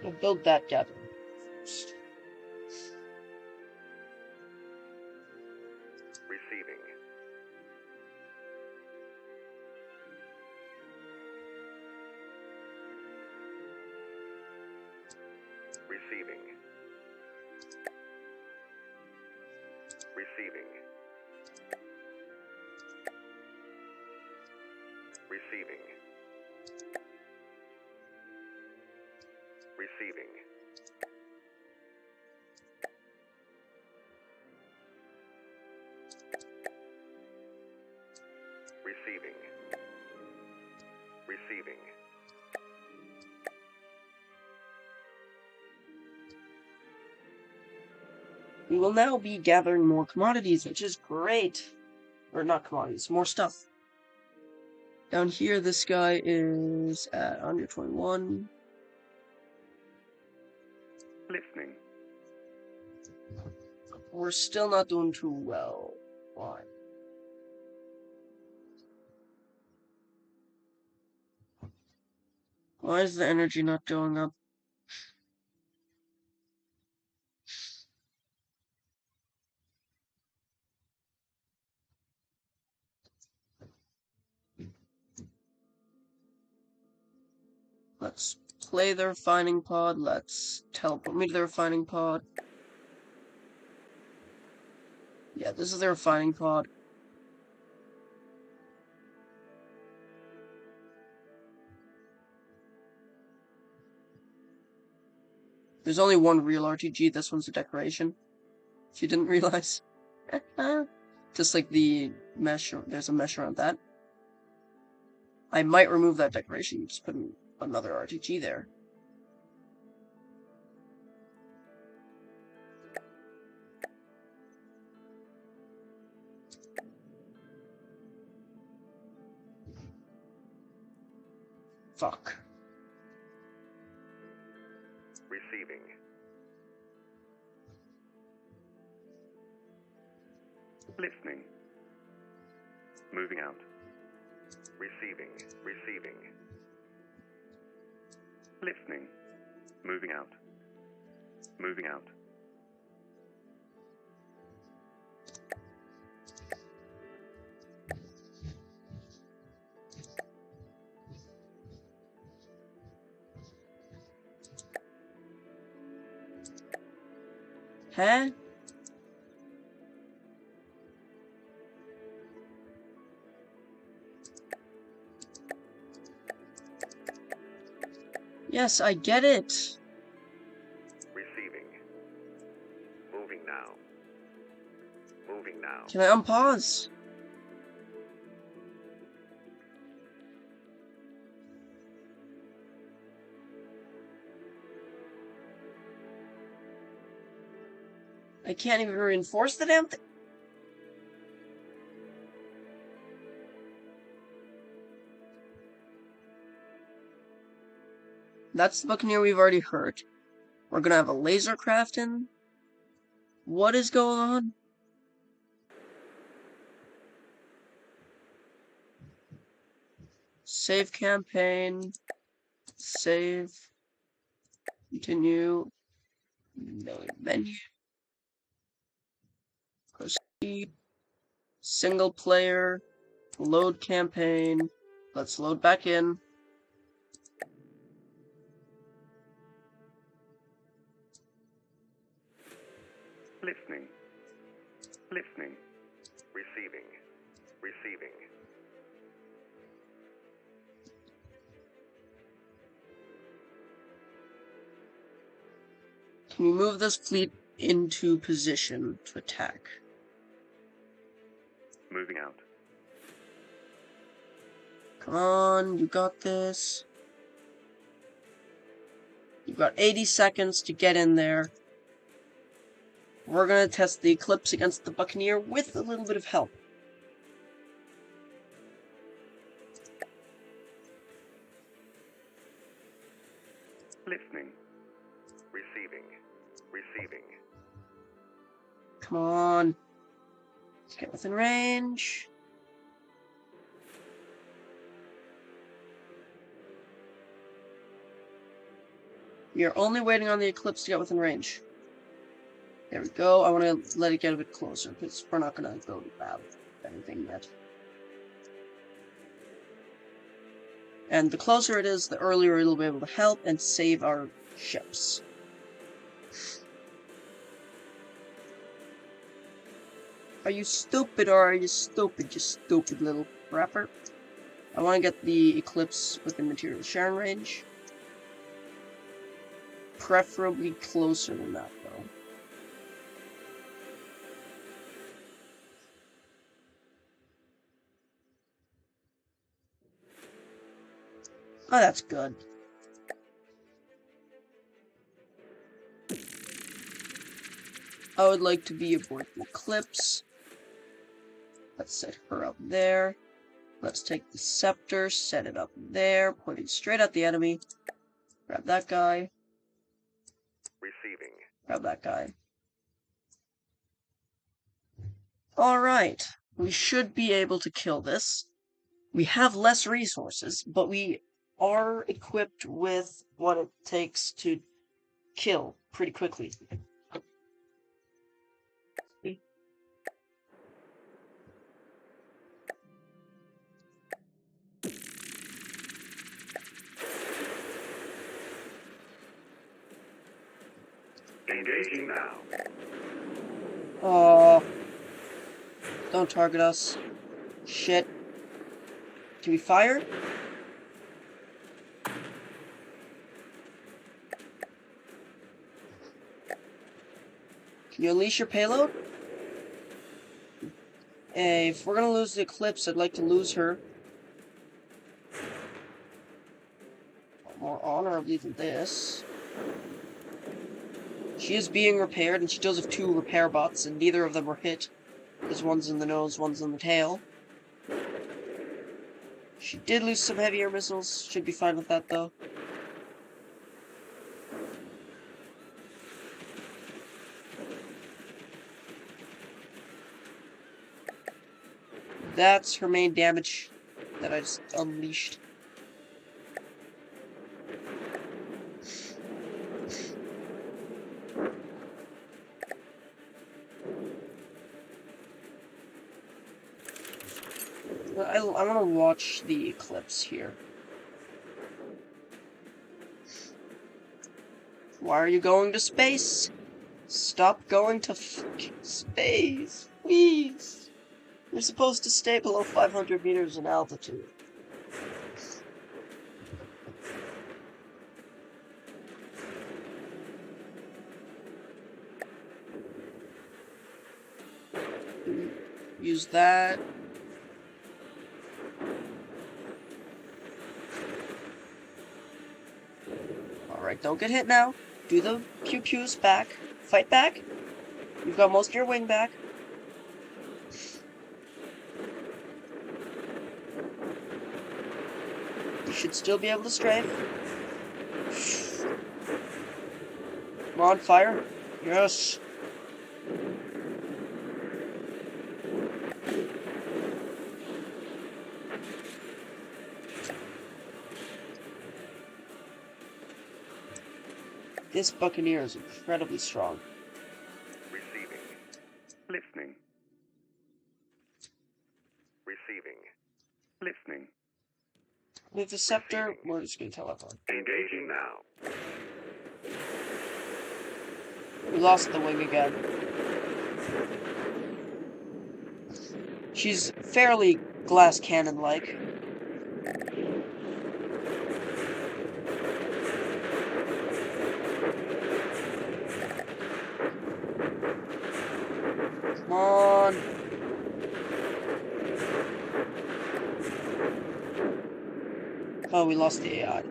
We'll build that gathering first. Receiving. Receiving. Receiving. Receiving. Receiving. Receiving. Receiving. We will now be gathering more commodities, which is great. Or not commodities, more stuff. Down here, this guy is at 121. Listening. We're still not doing too well. Why? Why is the energy not going up? Let's play the refining pod. Let's teleport me to the refining pod. Yeah, this is the refining pod. There's only one real RTG. This one's a decoration. If you didn't realize. Just like the mesh, there's a mesh around that. I might remove that decoration, just put another RTG there. Fuck. Receiving. Listening. Moving out. Receiving. Receiving. Listening. Moving out. Moving out. Huh? Yes, I get it. Receiving. Moving now. Moving now. Can I unpause? I can't even reinforce the damn thing. That's the Buccaneer we've already heard. We're gonna have a laser craft in. What is going on? Save campaign. Save. Continue. Menu. Proceed. Single player. Load campaign. Let's load back in. Listening. Listening. Receiving. Receiving. Can we move this fleet into position to attack? Moving out. Come on, you got this. You've got 80 seconds to get in there. We're gonna test the Eclipse against the Buccaneer with a little bit of help. Listening. Receiving. Receiving. Come on. Let's get within range. We are only waiting on the eclipse to get within range. There we go. I want to let it get a bit closer, because we're not going to go to battle with anything yet. And the closer it is, the earlier it'll be able to help and save our ships. Are you stupid or are you stupid, you stupid little crapper? I want to get the eclipse within material sharing range. Preferably closer than that, though. Oh, that's good. I would like to be aboard the eclipse. Let's set her up there. Let's take the scepter, set it up there, pointing straight at the enemy. Grab that guy. Receiving. Grab that guy. Alright. We should be able to kill this. We have less resources, but we are equipped with what it takes to kill pretty quickly. Engaging now. Oh, don't target us. Shit. Can we fire? Can you unleash your payload? Hey, if we're gonna lose the eclipse, I'd like to lose her more honorably than this. She is being repaired, and she does have 2 repair bots, and neither of them were hit. There's one's in the nose, one's in the tail. She did lose some heavier missiles. Should be fine with that, though. That's her main damage that I just unleashed. I want to watch the eclipse here. Why are you going to space? Stop going to fucking space, please. You're supposed to stay below 500 meters in altitude. Use that. Alright, don't get hit now. Do the pew-pews back. Fight back. You've got most of your wing back. You should still be able to strafe. Come on, fire. Yes. This Buccaneer is incredibly strong. Receiving. Listening. Receiving. Listening. With the scepter, we're just gonna teleport. Engaging now. We lost the wing again. She's fairly glass cannon-like. Come on. Oh, we lost the AI.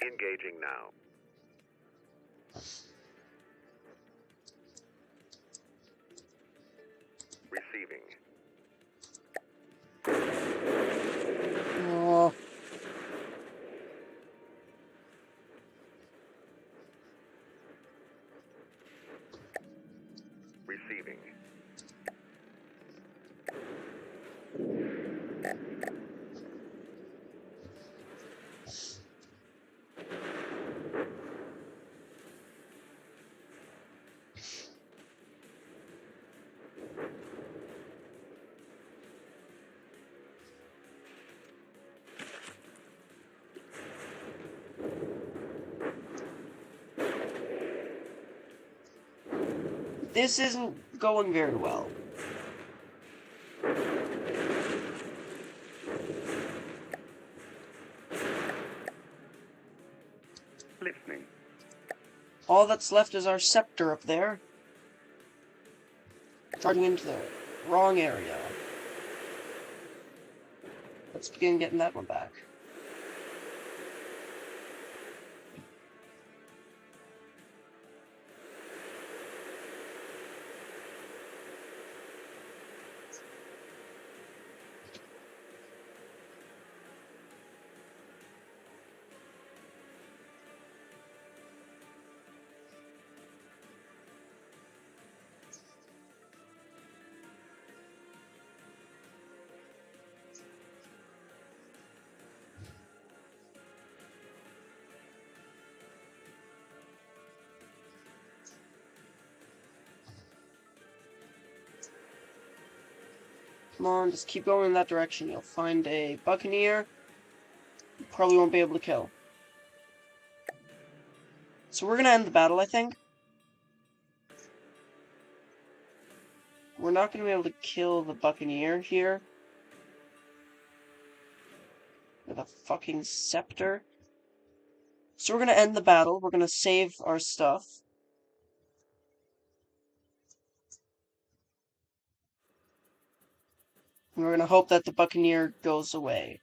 Engaging now. Receiving. Oh. Receiving. This isn't going very well. Listening. All that's left is our scepter up there. Charging into the wrong area. Let's begin getting that one back. Come on, just keep going in that direction. You'll find a Buccaneer. You probably won't be able to kill. So we're gonna end the battle, I think. We're not gonna be able to kill the Buccaneer here. With a fucking scepter. So we're gonna end the battle. We're gonna save our stuff. And we're gonna hope that the Buccaneer goes away.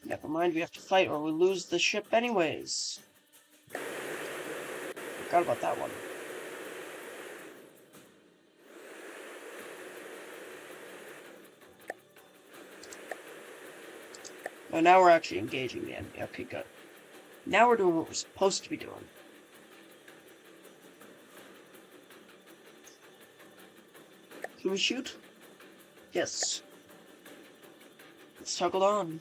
Never mind, we have to fight or we lose the ship anyways. Forgot about that one. Oh, now we're actually engaging the enemy. Okay, good. Now we're doing what we're supposed to be doing. Can we shoot? Yes. Let's toggle on.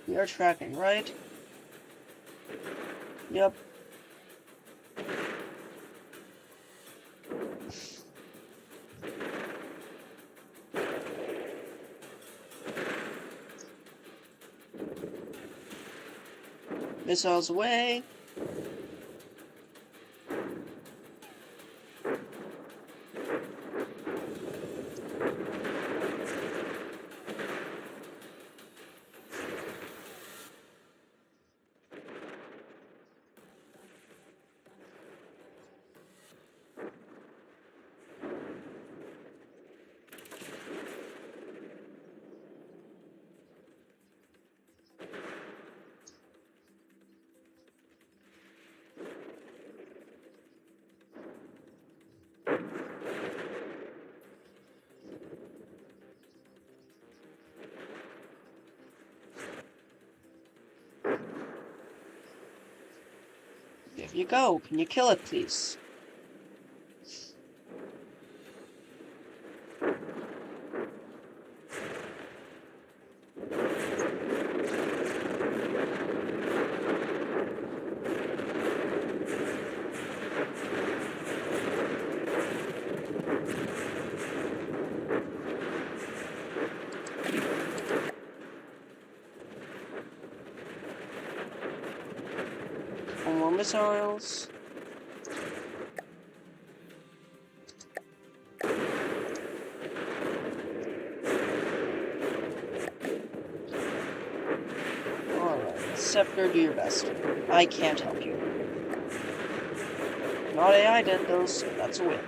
We are tracking, right? Yep. Missiles away. There you go. Can you kill it, please? missiles. Alright, Scepter, do your best. I can't help you. Not AI did those, that's a win.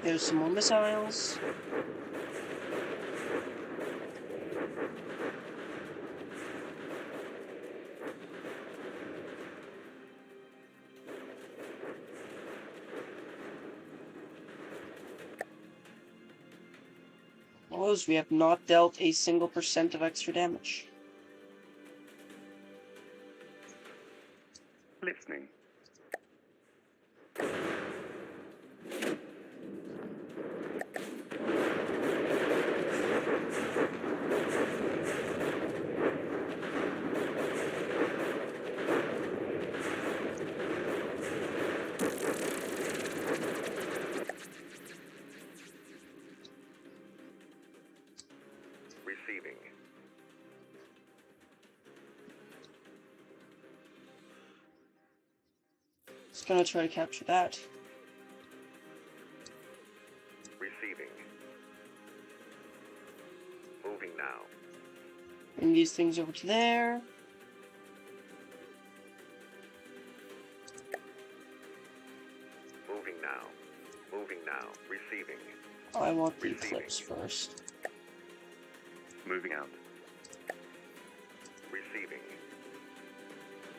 There's some more missiles. We have not dealt a single % of extra damage. Listening. Receiving. Just gonna try to capture that. Receiving. Moving now. Bring these things over to there. Moving now. Moving now. Receiving. I want the Eclipse first. Moving out. Receiving.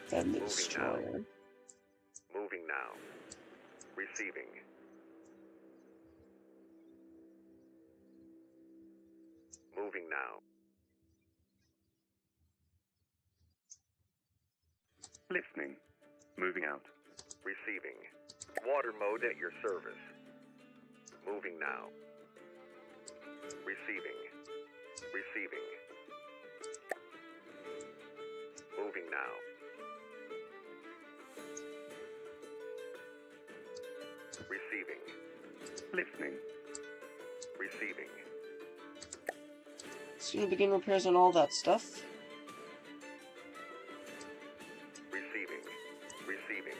Then the Moving Destroyer. Moving now. Receiving. Moving now. Listening. Moving out. Receiving. Water mode at your service. Moving now. Receiving. Receiving. Moving now. Receiving. Listening. Receiving. So you begin repairs on all that stuff. Receiving. Receiving.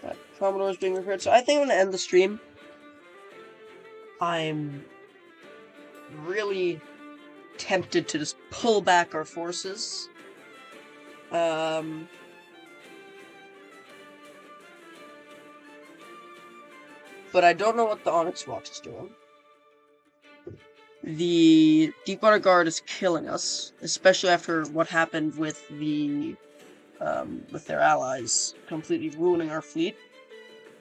That Commodore is being repaired. So I think I'm gonna end the stream. I'm really tempted to just pull back our forces. But I don't know what the Onyx Watch is doing. The Deepwater Guard is killing us, especially after what happened with the with their allies completely ruining our fleet,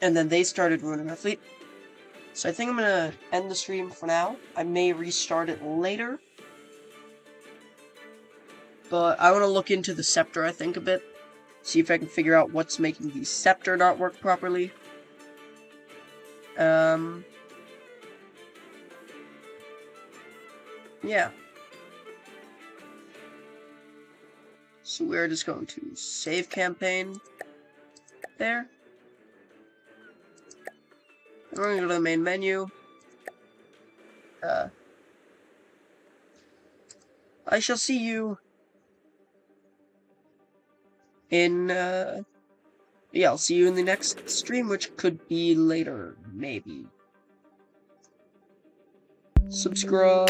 and then they started ruining our fleet. So I think I'm gonna end the stream for now. I may restart it later, but I want to look into the Scepter, I think, a bit. See if I can figure out what's making the Scepter not work properly. Yeah. So we're just going to save campaign there. And we're going to go to the main menu. I shall see you in, yeah, I'll see you in the next stream, which could be later, maybe. Subscribe!